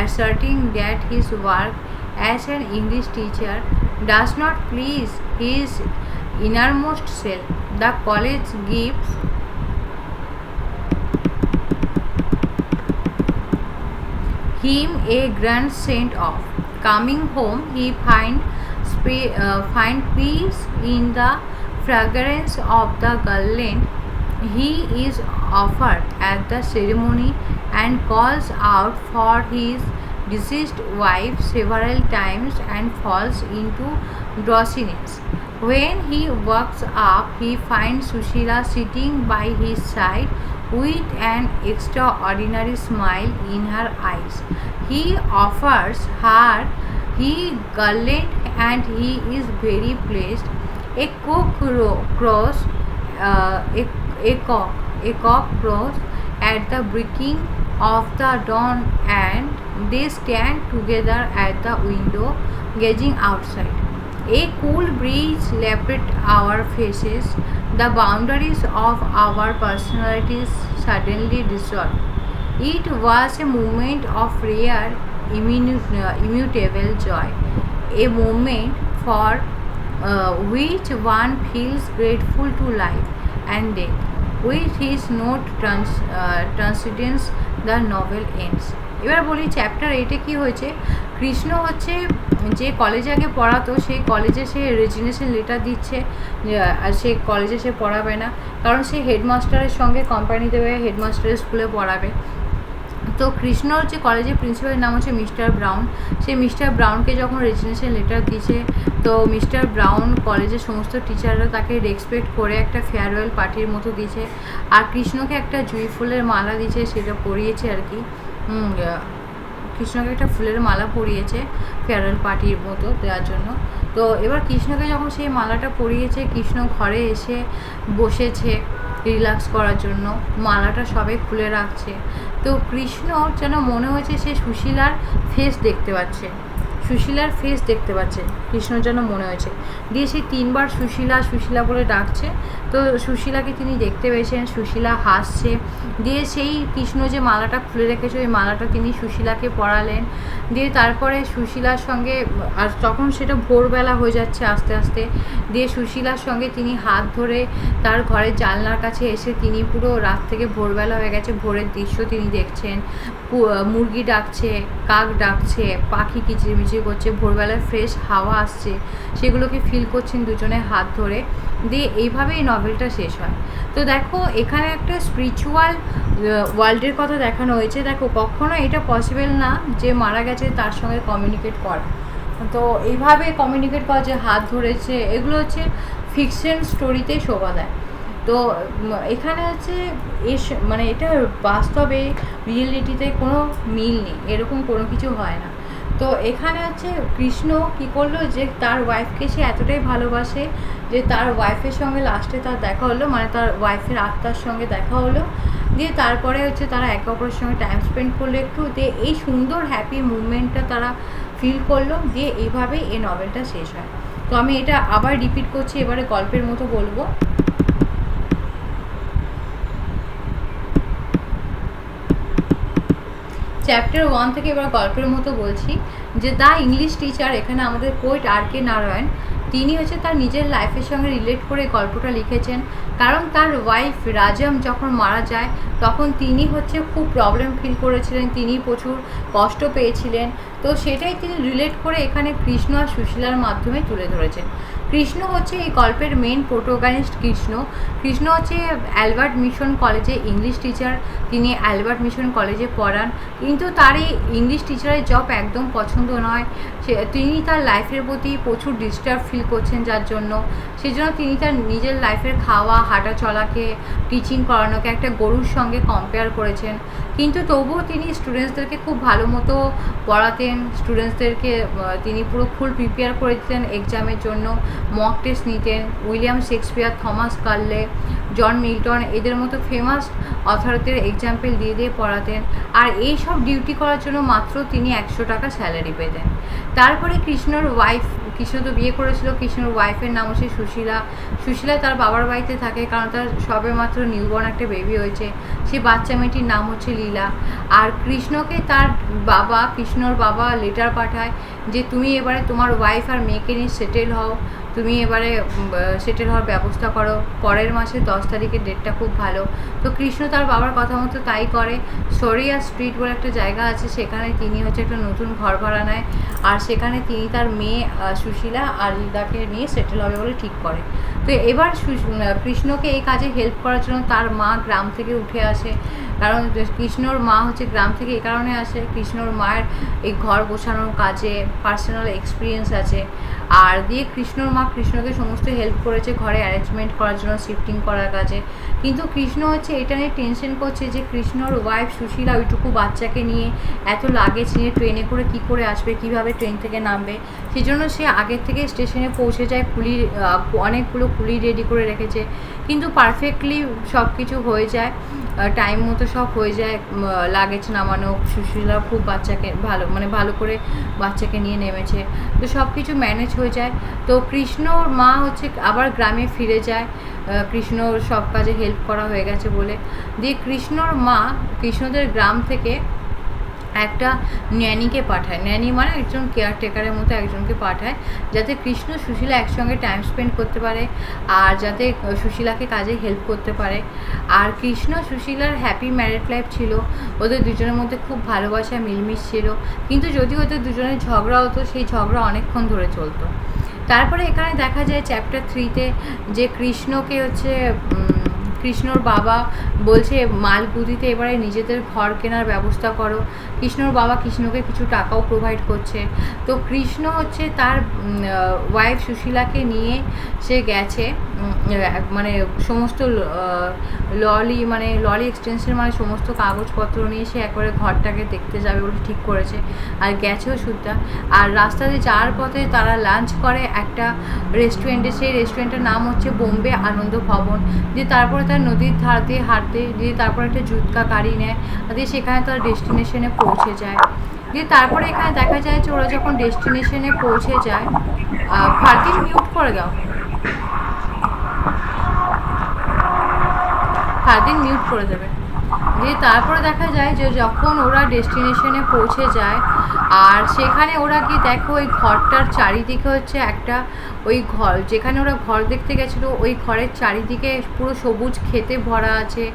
asserting that his work as an English teacher does not please his innermost self. The college gives him a grand send off. Coming home, he find peace in the fragrance of the garland he is offered at the ceremony, and calls out for his deceased wife several times and falls into drowsiness. When he wakes up, he finds Sushila sitting by his side with an extraordinary smile in her eyes. He offers her his garland and he is very pleased. A cock crows, a cock crows at the breaking of the dawn, and they stand together at the window gazing outside. A cool breeze lapped our faces. The boundaries of our personalities suddenly dissolved. It was a moment of rare, immutable joy, a moment for which one feels grateful to life and death. With his note transcendence, the novel ends. এবার বলি চ্যাপ্টার 8-এ কী হয়েছে। কৃষ্ণ হচ্ছে যে কলেজে আগে পড়াতো সেই কলেজে সে রেজিগনেশন লেটার দিচ্ছে, আর সে কলেজে সে পড়াবে না, কারণ সে হেডমাস্টারের সঙ্গে কোম্পানি দেবে, হেডমাস্টারের স্কুলে পড়াবে। তো কৃষ্ণর যে কলেজের প্রিন্সিপালের নাম হচ্ছে মিস্টার ব্রাউন। সেই মিস্টার ব্রাউনকে যখন রেজিগনেশন লেটার দিয়েছে, তো মিস্টার ব্রাউন কলেজের সমস্ত টিচাররা তাকে রেসপেক্ট করে একটা ফেয়ারওয়েল পার্টির মতো দিয়েছে, আর কৃষ্ণকে একটা জুঁই ফুলের মালা দিয়েছে, সেটা পরিয়েছে আর কি। কৃষ্ণকে একটা ফুলের মালা পরিয়েছে ফেয়ারওয়েল পার্টির মতো দেওয়ার জন্য। তো এবার কৃষ্ণকে যখন সেই মালাটা পরিয়েছে, কৃষ্ণ ঘরে এসে বসেছে রিল্যাক্স করার জন্য, মালাটা সবাই খুলে রাখছে। তো কৃষ্ণ যেন মনে হয়েছে সে সুশীলার ফেস দেখতে পাচ্ছে, সুশীলার ফেস দেখতে পাচ্ছে কৃষ্ণ যেন মনে হয়েছে। দিয়ে সে 3বার সুশীলা সুশীলা বলে ডাকছে। তো সুশীলাকে তিনি দেখতে পেয়েছেন, সুশীলা হাসছে। দিয়ে সেই কৃষ্ণ যে মালাটা খুলে রেখেছে ওই মালাটা তিনি সুশীলাকে পরালেন। দিয়ে তারপরে সুশীলার সঙ্গে, আর তখন সেটা ভোরবেলা হয়ে যাচ্ছে আস্তে আস্তে। দিয়ে সুশীলার সঙ্গে তিনি হাত ধরে তার ঘরের জানলার কাছে এসে তিনি পুরো রাত থেকে ভোরবেলা হয়ে গেছে, ভোরের দৃশ্য তিনি দেখছেন। মুরগি ডাকছে, কাক ডাকছে, পাখি কিচিরমিচির করছে, ভোরবেলায় ফ্রেশ হাওয়া আসছে, সেগুলোকে ফিল করছেন দুজনে হাত ধরে। দিয়ে এইভাবে এই নভেলটা শেষ হয়। তো দেখো এখানে একটা স্পিরিচুয়াল ওয়ার্ল্ডের কথা দেখানো হয়েছে। দেখো কখনো এটা পসিবল না যে মারা গেছে তার সঙ্গে কমিউনিকেট করা। তো এইভাবে কমিউনিকেট করা, যে হাত ধরেছে, এগুলো হচ্ছে ফিকশন স্টোরিতে শোভা দেয়। তো এখানে হচ্ছে মানে এটা বাস্তবে রিয়েলিটিতে কোনো মিল নেই, এরকম কোনো কিছু হয় না। তো এখানে হচ্ছে কৃষ্ণ কী করলো, যে তার ওয়াইফকে সে এতটাই ভালোবাসে যে তার ওয়াইফের সঙ্গে লাস্টে তার দেখা হলো, মানে তার ওয়াইফের আত্মার সঙ্গে দেখা হলো। দিয়ে তারপরে হচ্ছে তারা একে অপরের সঙ্গে টাইম স্পেন্ড করলো একটু, দিয়ে এই সুন্দর হ্যাপি মুভমেন্টটা তারা ফিল করলো। দিয়ে এইভাবেই এই নভেলটা শেষ হয়। তো আমি এটা আবার রিপিট করছি, এবারে গল্পের মতো বলবো। চ্যাপ্টার 1 থেকে এবার গল্পের মতো বলছি, যে দ্য ইংলিশ টিচার। এখানে আমাদের পোয়েট K.Narayan, তিনি হচ্ছে তার নিজের লাইফের সঙ্গে রিলেট করে গল্পটা লিখেছেন। কারণ তার ওয়াইফ রাজম যখন মারা যায় তখন তিনি হচ্ছে খুব প্রবলেম ফিল করেছিলেন, তিনি প্রচুর কষ্ট পেয়েছিলেন। তো সেটাই তিনি রিলেট করে এখানে কৃষ্ণ আর সুশীলার মাধ্যমে তুলে ধরেছেন। কৃষ্ণ হচ্ছে এই গল্পের মেন প্রোটোগানিস্ট। কৃষ্ণ হচ্ছে অ্যালবার্ট মিশন কলেজে ইংলিশ টিচার। তিনি অ্যালবার্ট মিশন কলেজে পড়ান, কিন্তু তার এই ইংলিশ টিচারের জব একদম পছন্দ নয়। তিনি তার লাইফের প্রতি প্রচুর ডিস্টার্ব ফিল করছেন, যার জন্য সেজন্য তিনি তার নিজের লাইফের খাওয়া, হাঁটা চলাকে, টিচিং করানোকে একটা গরুর সঙ্গে কম্পেয়ার করেছেন। কিন্তু তবুও তিনি স্টুডেন্টসদেরকে খুব ভালো মতো পড়াতেন, স্টুডেন্টসদেরকে তিনি পুরো ফুল প্রিপেয়ার করে দিতেন এক্সামের জন্য, মক টেস্ট নিতেন। William Shakespeare, Thomas Carlyle, John Milton, এদের মতো ফেমাস অথরিটির এক্সাম্পল দিয়ে দিয়ে পড়াতেন। আর এই সব ডিউটি করার জন্য মাত্র তিনি 100 টাকা স্যালারি পেতেন। তারপরে কৃষ্ণর ওয়াইফ কৃষ্ণ তো বিয়ে করেছিল, কৃষ্ণর ওয়াইফের নাম হচ্ছে সুশীলা। সুশীলা তার বাবার বাড়িতে থাকে, কারণ তার সবে মাত্র নিউবর্ন একটা বেবি হয়েছে। সেই বাচ্চা মেয়েটির নাম হচ্ছে লীলা। আর কৃষ্ণকে তার বাবা, কৃষ্ণর বাবা লেটার পাঠায় যে তুমি এবারে তোমার ওয়াইফ আর মেয়েকে নিয়ে সেটেল হও, তুমি এবারে সেটেল হওয়ার ব্যবস্থা করো, পরের মাসে 10 তারিখের ডেটটা খুব ভালো। তো কৃষ্ণ তার বাবার কথা মতো তাই করে। সরিয়া স্ট্রিট বলে একটা জায়গা আছে, সেখানে তিনি হচ্ছে একটা নতুন ঘর ভাড়া নেয়, আর সেখানে তিনি তার মেয়ে সুশীলা আর লীলাকে নিয়ে সেটেল হবে বলে ঠিক করে। তো এবার কৃষ্ণকে এই কাজে হেল্প করার জন্য তার মা গ্রাম থেকে উঠে আসে, কারণ কৃষ্ণর মা হচ্ছে গ্রাম থেকে এই কারণে আসে, কৃষ্ণর মায়ের এই ঘর গোছানোর কাজে পার্সোনাল এক্সপিরিয়েন্স আছে। আর দিয়ে কৃষ্ণর মা কৃষ্ণকে সমস্ত হেল্প করেছে ঘরে অ্যারেঞ্জমেন্ট করার জন্য, শিফটিং করার কাজে। কিন্তু কৃষ্ণ হচ্ছে এটা নিয়ে টেনশন করছে যে কৃষ্ণর ওয়াইফ সুশীলা ওইটুকু বাচ্চাকে নিয়ে এত লাগেজ নিয়ে ট্রেনে করে কী করে আসবে, কীভাবে ট্রেন থেকে নামবে। সেই জন্য সে আগের থেকে স্টেশনে পৌঁছে যায়, কুলি অনেকগুলো কুলি রেডি করে রেখেছে, কিন্তু পারফেক্টলি সব কিছু হয়ে যায়, টাইম মতো সব হয়ে যায়, লাগেজ নামানো। সুশীলা খুব বাচ্চাকে ভালো করে বাচ্চাকে নিয়ে নেমেছে, তো সব কিছু ম্যানেজ হয়ে যায়। তো কৃষ্ণর মা হচ্ছে আবার গ্রামে ফিরে যায়, কৃষ্ণর সব কাজে হেল্প করা হয়ে গেছে বলে। দিয়ে কৃষ্ণর মা কৃষ্ণদের গ্রাম থেকে একটা ন্যানিকে পাঠায়, ন্যানি মানে একজন কেয়ারটেকারের মতো একজনকে পাঠায়, যাতে কৃষ্ণ সুশীলা একসঙ্গে টাইম স্পেন্ড করতে পারে, আর যাতে সুশীলাকে কাজে হেল্প করতে পারে। আর কৃষ্ণ সুশীলার হ্যাপি ম্যারিড লাইফ ছিল, ওদের দুজনের মধ্যে খুব ভালোবাসা মিলমিশ ছিল। কিন্তু যদি ওদের দুজনের ঝগড়া হতো, সেই ঝগড়া অনেকক্ষণ ধরে চলতো। তারপরে এখানে দেখা যায় চ্যাপ্টার 3-তে যে কৃষ্ণকে হচ্ছে কৃষ্ণর বাবা বলছে মালগুদিতে এবারে নিজেদের ঘর কেনার ব্যবস্থা করো। কৃষ্ণর বাবা কৃষ্ণকে কিছু টাকাও প্রোভাইড করছে। তো কৃষ্ণ হচ্ছে তার ওয়াইফ সুশীলাকে নিয়ে সে গেছে, মানে সমস্ত ললি এক্সটেনশন মানে সমস্ত কাগজপত্র নিয়ে সে একবারে ঘরটাকে দেখতে যাবে বলে ঠিক করেছে, আর গেছেও সুদ্ধা। আর রাস্তাতে যাওয়ার পথে তারা লাঞ্চ করে একটা রেস্টুরেন্টে, সেই রেস্টুরেন্টের নাম হচ্ছে বোম্বে আনন্দ ভবন। দিয়ে তারপরে তার নদীর ধার দিয়ে হাঁটতে দিয়ে তারপর একটা জুতকা গাড়ি নেয়, দিয়ে সেখানে তার ডেস্টিনেশনে পৌঁছে যায়। দিয়ে তারপরে এখানে দেখা যায় যে ওরা যখন ডেস্টিনেশনে পৌঁছে যায়, ফার্দিন মিউট করে দাও, ফার্দিন মিউট করে দেবে। দিয়ে তারপরে দেখা যায় যে যখন ওরা ডেস্টিনেশনে পৌঁছে যায়, আর সেখানে ওরা গিয়ে দেখো ওই ঘরটার চারিদিকে হচ্ছে একটা, ওই ঘর যেখানে ওরা ঘর দেখতে গেছিলো ওই ঘরের চারিদিকে পুরো সবুজ খেতে ভরা আছে।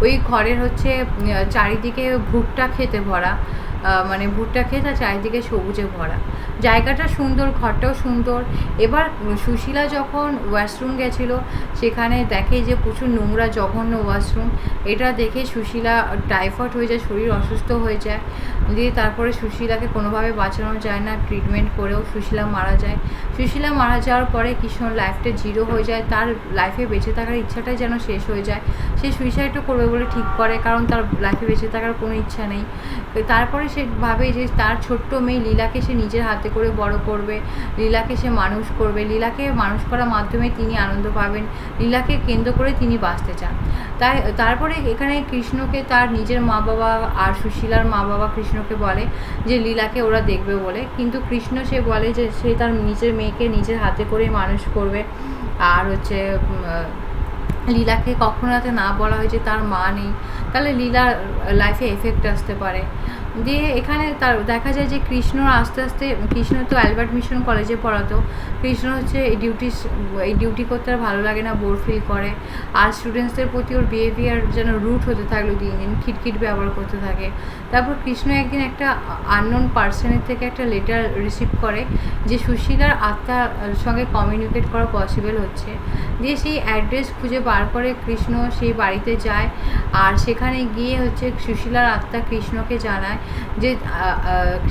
ওই ঘরের হচ্ছে চারিদিকে ভুট্টা খেতে ভরা, মানে ভুট্টা ক্ষেত আর চারিদিকে সবুজে ভরা। জায়গাটা সুন্দর, ঘরটাও সুন্দর। এবার সুশীলা যখন ওয়াশরুম গেছিলো, সেখানে দেখে যে প্রচুর নোংরা জঘন্য ওয়াশরুম। এটা দেখে সুশীলা টাইফয়েড হয়ে যায়, শরীর অসুস্থ হয়ে যায়। দিয়ে তারপরে সুশীলাকে কোনোভাবে বাঁচানো যায় না, ট্রিটমেন্ট করেও সুশীলা মারা যায়। সুশীলা মারা যাওয়ার পরে কৃষ্ণর লাইফটা জিরো হয়ে যায়, তার লাইফে বেঁচে থাকার ইচ্ছাটাই যেন শেষ হয়ে যায়। সে সুইসাইডও করবে বলে ঠিক করে, কারণ তার লাইফে বেঁচে থাকার কোনো ইচ্ছা নেই। তারপরে সে ভাবে যে তার ছোট্ট মেয়ে লীলাকে সে নিজের হাতে করে বড় করবে, লীলাকে সে মানুষ করবে, লীলাকে মানুষ করার মাধ্যমে তিনি আনন্দ পাবেন, লীলাকে কেন্দ্র করে তিনি বাঁচতে চান। তারপরে এখানে কৃষ্ণকে তার নিজের মা বাবা আর সুশীলার মা বাবা কৃষ্ণকে বলে যে লীলাকে ওরা দেখবে বলে, কিন্তু কৃষ্ণ সে বলে যে সে তার নিজের মেয়েকে নিজের হাতে করে মানুষ করবে। আর হচ্ছে লীলাকে কখনো যাতে না বলা হয় যে তার মা নেই, তাহলে লীলার লাইফে এফেক্ট আসতে পারে। দিয়ে এখানে তার দেখা যায় যে কৃষ্ণ আস্তে আস্তে, কৃষ্ণ তো অ্যালবার্ট মিশন কলেজে পড়াতো, কৃষ্ণ হচ্ছে এই ডিউটি করতে আর ভালো লাগে না, বোর ফিল করে। আর স্টুডেন্টসদের প্রতি ওর বিহেভিয়ার যেন রুট হতে থাকলো, দিন দিন খিটখিট ব্যবহার করতে থাকে। তারপর কৃষ্ণ একদিন একটা আননোন পার্সনের থেকে একটা লেটার রিসিভ করে যে সুশীলার আত্মার সঙ্গে কমিউনিকেট করা পসিবল হচ্ছে। দিয়ে সেই অ্যাড্রেস খুঁজে বার করে কৃষ্ণ সেই বাড়িতে যায়, আর সেখানে গিয়ে হচ্ছে সুশীলার আত্মা কৃষ্ণকে জানায় যে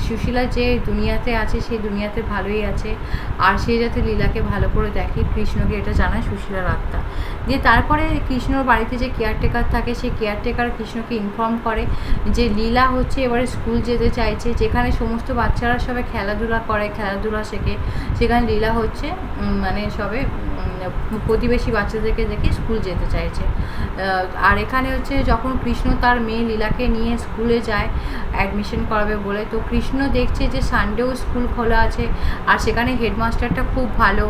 সুশীলা যে দুনিয়াতে আছে সেই দুনিয়াতে ভালোই আছে, আর সে যাতে লীলাকে ভালো করে দেখে, কৃষ্ণকে এটা জানায় সুশীলার আত্মা। দিয়ে তারপরে কৃষ্ণর বাড়িতে যে কেয়ারটেকার থাকে, সেই কেয়ারটেকার কৃষ্ণকে ইনফর্ম করে যে লীলা হচ্ছে এবারে স্কুল যেতে চাইছে, যেখানে সমস্ত বাচ্চারা সবাই খেলাধুলা করে, খেলাধুলা শেখে, সেখানে লীলা হচ্ছে মানে সবে প্রতিবেশী বাচ্চাদেরকে দেখে স্কুল যেতে চাইছে। আর এখানে হচ্ছে যখন কৃষ্ণ তার মেয়ে লীলাকে নিয়ে স্কুলে যায় অ্যাডমিশন করাবে বলে, তো কৃষ্ণ দেখছে যে সানডেও স্কুল খোলা আছে, আর সেখানে হেডমাস্টারটা খুব ভালো,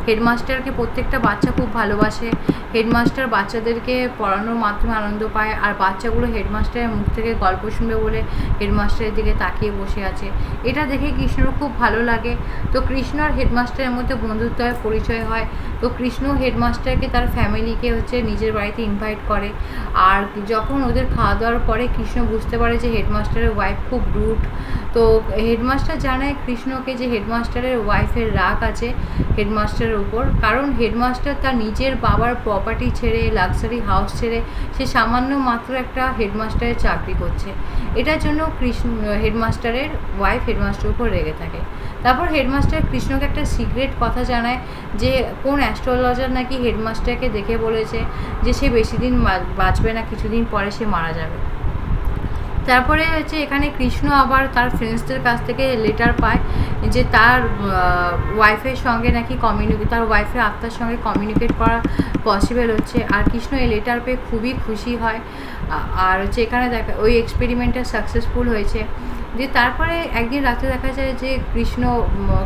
হেডমাস্টারকে প্রত্যেকটা বাচ্চা খুব ভালোবাসে, হেডমাস্টার বাচ্চাদেরকে পড়ানোর মাধ্যমে আনন্দ পায়, আর বাচ্চাগুলো হেডমাস্টারের মুখ থেকে গল্প শুনবে বলে হেডমাস্টারের দিকে তাকিয়ে বসে আছে। এটা দেখে কৃষ্ণর খুব ভালো লাগে। তো কৃষ্ণ আর হেডমাস্টারের মধ্যে বন্ধুত্ব হয়, পরিচয় হয়। তো কৃষ্ণ হেডমাস্টারকে তার ফ্যামিলিকে হচ্ছে নিজের বাড়িতে ইনভাইট করে। আর যখন ওদের খাওয়া দাওয়ার পরে কৃষ্ণ বুঝতে পারে যে হেডমাস্টারের ওয়াইফ খুব রুড। তো হেডমাস্টার জানায় কৃষ্ণকে যে হেডমাস্টারের ওয়াইফের রাগ আছে হেডমাস্টারের উপর, কারণ হেডমাস্টার তার নিজের বাবার প্রপার্টি ছেড়ে, লাক্সারি হাউস ছেড়ে সে সামান্য মাত্র একটা হেডমাস্টারের চাকরি করছে। এটার জন্য হেডমাস্টারের ওয়াইফ হেডমাস্টারের উপর রেগে থাকে। তারপর হেডমাস্টার কৃষ্ণকে একটা সিক্রেট কথা জানায় যে কোন অ্যাস্ট্রোলজার নাকি হেডমাস্টারকে দেখে বলেছে যে সে বেশি দিন বাঁচবে না, কিছুদিন পরে সে মারা যাবে। তারপরে হচ্ছে এখানে কৃষ্ণ আবার তার ফ্রেন্ডসদের কাছ থেকে লেটার পায় যে তার ওয়াইফের সঙ্গে নাকি তার ওয়াইফের আত্মার সঙ্গে কমিউনিকেট করা পসিবল হচ্ছে। আর কৃষ্ণ এই লেটার পেয়ে খুবই খুশি হয়। আর হচ্ছে এখানে দেখা ওই এক্সপেরিমেন্টটা সাকসেসফুল হয়েছে। যে তারপরে একদিন রাতে দেখা যায় যে কৃষ্ণ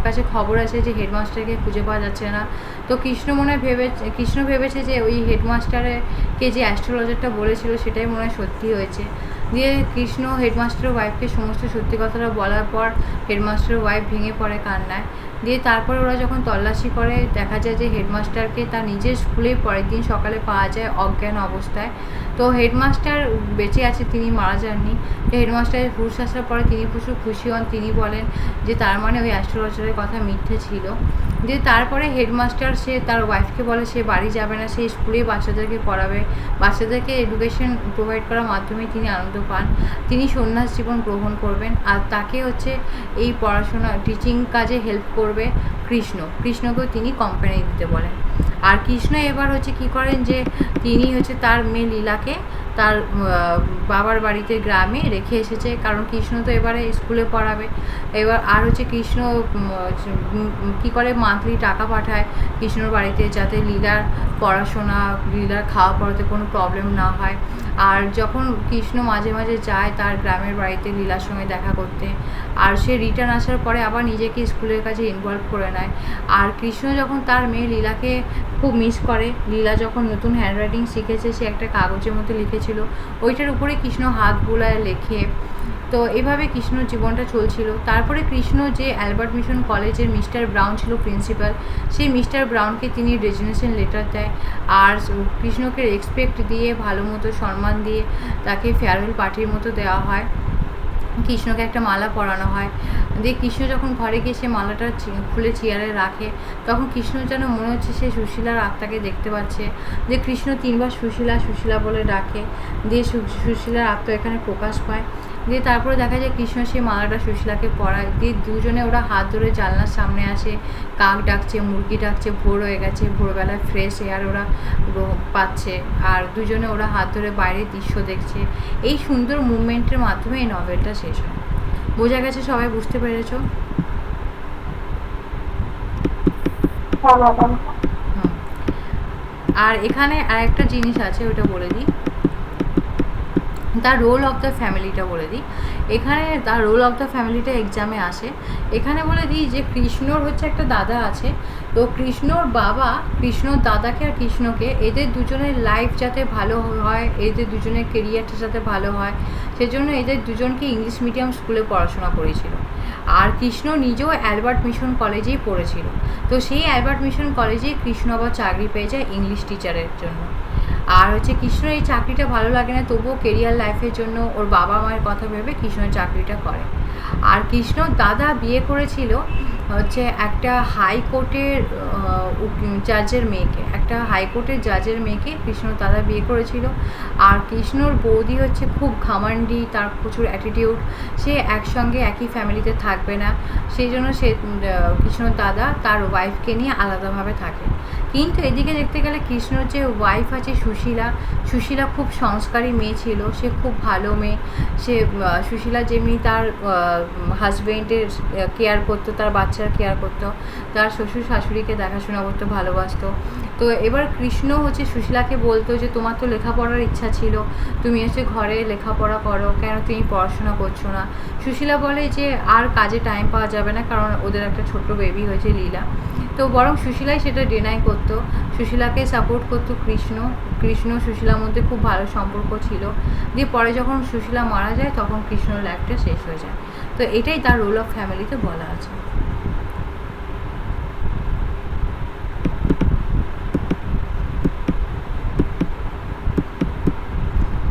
কাছে খবর আছে যে হেডমাস্টারকে খুঁজে পাওয়া যাচ্ছে না। তো কৃষ্ণ ভেবেছে যে ওই হেডমাস্টারকে যে অ্যাস্ট্রোলজারটা বলেছিল সেটাই মনে হয় সত্যি হয়েছে। দিয়ে কৃষ্ণ হেডমাস্টারের ওয়াইফকে সমস্ত সত্যি কথাটা বলার পর হেডমাস্টারের ওয়াইফ ভেঙে পড়ে কান্নায়। দিয়ে তারপরে ওরা যখন তল্লাশি করে দেখা যায় যে হেডমাস্টারকে তার নিজের স্কুলেই পরের দিন সকালে পাওয়া যায় অজ্ঞান অবস্থায়। তো হেডমাস্টার বেঁচে আছে, তিনি মারা যাননি। তো হেডমাস্টারের হুঁশ আসার পরে তিনি প্রচুর খুশি হন। তিনি বলেন যে তার মানে ওই অ্যাস্ট্রোলজারের কথা মিথ্যে ছিল। দিয়ে তারপরে হেডমাস্টার সে তার ওয়াইফকে বলে সে বাড়ি যাবে না, সে স্কুলেই বাচ্চাদেরকে পড়াবে, বাচ্চাদেরকে এডুকেশন প্রোভাইড করার মাধ্যমে তিনি আনন্দ পান। তিনি সন্ন্যাস জীবন গ্রহণ করবেন, আর তাকে হচ্ছে এই পড়াশোনা টিচিং কাজে হেল্প করবে কৃষ্ণকেও তিনি কোম্পানি দিতে বলেন। আর কৃষ্ণ এবার হচ্ছে কী করেন যে তিনি হচ্ছে তার মেয়ে লীলাকে তার বাবার বাড়িতে গ্রামে রেখে এসেছে, কারণ কৃষ্ণ তো এবারে স্কুলে পড়াবে। এবার আর হচ্ছে কৃষ্ণ কী করে মান্থলি টাকা পাঠায় কৃষ্ণর বাড়িতে, যাতে লীলার পড়াশোনা, লীলার খাওয়া পড়াতে কোনো প্রবলেম না হয়। আর যখন কৃষ্ণ মাঝে মাঝে যায় তার গ্রামের বাড়িতে লীলার সঙ্গে দেখা করতে, আর সে রিটার্ন আসার পরে আবার নিজেকে স্কুলের কাছে ইনভলভ করে নেয়। আর কৃষ্ণ যখন তার মেয়ে লীলাকে খুব মিস করে, লীলা যখন নতুন হ্যান্ডরাইটিং শিখেছে, সে একটা কাগজের মধ্যে লিখেছিল, ওইটার উপরে কৃষ্ণ হাত বুলায় লেখে। তো এভাবে কৃষ্ণর জীবনটা চলছিল। তারপরে কৃষ্ণ যে অ্যালবার্ট মিশন কলেজের মিস্টার ব্রাউন ছিল প্রিন্সিপাল, সেই মিস্টার ব্রাউনকে তিনি রেজিগনেশন লেটার দেয়। আর কৃষ্ণকে রেসপেক্ট দিয়ে, ভালো মতো সম্মান দিয়ে তাকে ফেয়ারওয়েল পার্টির মতো দেওয়া হয়। কৃষ্ণকে একটা মালা পরানো হয়। দিয়ে কৃষ্ণ যখন ঘরে গিয়ে সে মালাটা খুলে চেয়ারে রাখে, তখন কৃষ্ণ যেন মনে হচ্ছে সে সুশীলার আত্মাকে দেখতে পাচ্ছে। দিয়ে কৃষ্ণ 3 বার সুশীলা বলে ডাকে। দিয়ে সুশীলার আত্মা এখানে প্রকাশ পায়। দিয়ে তারপরে দেখা যায় কৃষ্ণ সেই মালাটা সুশীলাকে পরায়। দিয়ে দুজনে ওরা হাত ধরে জানলার সামনে আসে, কাক ডাকছে, মুরগি ডাকছে, ভোর হয়ে গেছে, ভোরবেলায় ফ্রেশ এয়ার ওরা পাচ্ছে, আর দুজনে ওরা হাত ধরে বাইরের দৃশ্য দেখছে। এই সুন্দর মুভমেন্টের মাধ্যমে এই নভেলটা শেষ হয়। বোঝা গেছে? সবাই বুঝতে পেরেছো? আর এখানে আরেকটা জিনিস আছে, ওটা বলে দিই, দ্য রোল অফ দ্য ফ্যামিলিটা বলে দিই। এখানে দ্য রোল অফ দ্য ফ্যামিলিটা এক্সামে আসে। এখানে বলে দিই যে কৃষ্ণর হচ্ছে একটা দাদা আছে। তো কৃষ্ণর বাবা কৃষ্ণর দাদাকে আর কৃষ্ণকে, এদের দুজনের লাইফ যাতে ভালো হয়, এদের দুজনের কেরিয়ারটা যাতে ভালো হয়, সেজন্য এদের দুজনকে ইংলিশ মিডিয়াম স্কুলে পড়াশোনা করেছিল। আর কৃষ্ণ নিজেও অ্যালবার্ট মিশন কলেজেই পড়েছিল। তো সেই অ্যালবার্ট মিশন কলেজেই কৃষ্ণ আবার চাকরি পেয়ে যায় ইংলিশ টিচারের জন্য। আর হচ্ছে কৃষ্ণর এই চাকরিটা ভালো লাগে না, তবুও কেরিয়ার লাইফের জন্য ওর বাবা মায়ের কথা ভেবে কৃষ্ণর চাকরিটা করে। আর কৃষ্ণর দাদা বিয়ে করেছিল হচ্ছে একটা হাইকোর্টের জাজের মেয়েকে, একটা হাইকোর্টের জাজের মেয়েকে কৃষ্ণর দাদা বিয়ে করেছিল। আর কৃষ্ণর বৌদি হচ্ছে খুব ঘামান্ডি, তার প্রচুর অ্যাটিটিউড, সে একসঙ্গে একই ফ্যামিলিতে থাকবে না, সেই জন্য সে কৃষ্ণর দাদা তার ওয়াইফকে নিয়ে আলাদাভাবে থাকে। কিন্তু এদিকে দেখতে গেলে কৃষ্ণর যে ওয়াইফ আছে সুশীলা খুব সংস্কারী মেয়ে ছিল, সে খুব ভালো মেয়ে। সে সুশীলা যেমনি তার হাজব্যান্ডের কেয়ার করতো, তার বাচ্চার কেয়ার করতো, তার শ্বশুর শাশুড়িকে দেখাশোনা করতো, ভালোবাসতো। তো এবার কৃষ্ণ হচ্ছে সুশীলাকে বলতো যে তোমার তো লেখাপড়ার ইচ্ছা ছিল, তুমি হচ্ছে ঘরে লেখাপড়া করো, কেন তুমি পড়াশোনা করছো না? সুশীলা বলে যে আর কাজে টাইম পাওয়া যাবে না, কারণ ওদের একটা ছোট্ট বেবি হয়েছে লীলা। তো বরং সুশীলাই সেটা ডিনাই করতো, সুশীলাকে সাপোর্ট করতো কৃষ্ণ। কৃষ্ণ সুশীলার মধ্যে খুব ভালো সম্পর্ক ছিল। দিয়ে পরে যখন সুশীলা মারা যায় তখন কৃষ্ণর লাইফটা শেষ হয়ে যায়। তো এটাই তার রোল অফ ফ্যামিলিতে বলা আছে।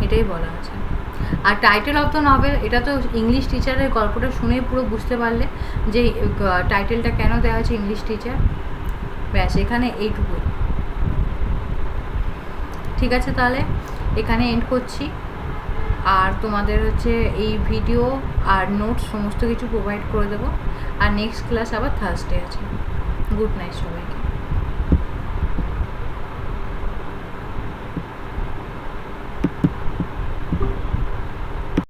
এটাই বলা আছে। আর টাইটেল অফ দ্য নভেল, এটা তো ইংলিশ টিচারের গল্পটা শুনেই পুরো বুঝতে পারলে যে টাইটেলটা কেন দেওয়া হয়েছে ইংলিশ টিচার। ব্যাস, এখানে এইটুকুই। ঠিক আছে, তাহলে এখানে এন্ড করছি। আর তোমাদের হচ্ছে এই ভিডিও আর নোটস সমস্ত কিছু প্রোভাইড করে দেবো। আর নেক্সট ক্লাস আবার থার্সডে আছে। গুড নাইট সবাইকে।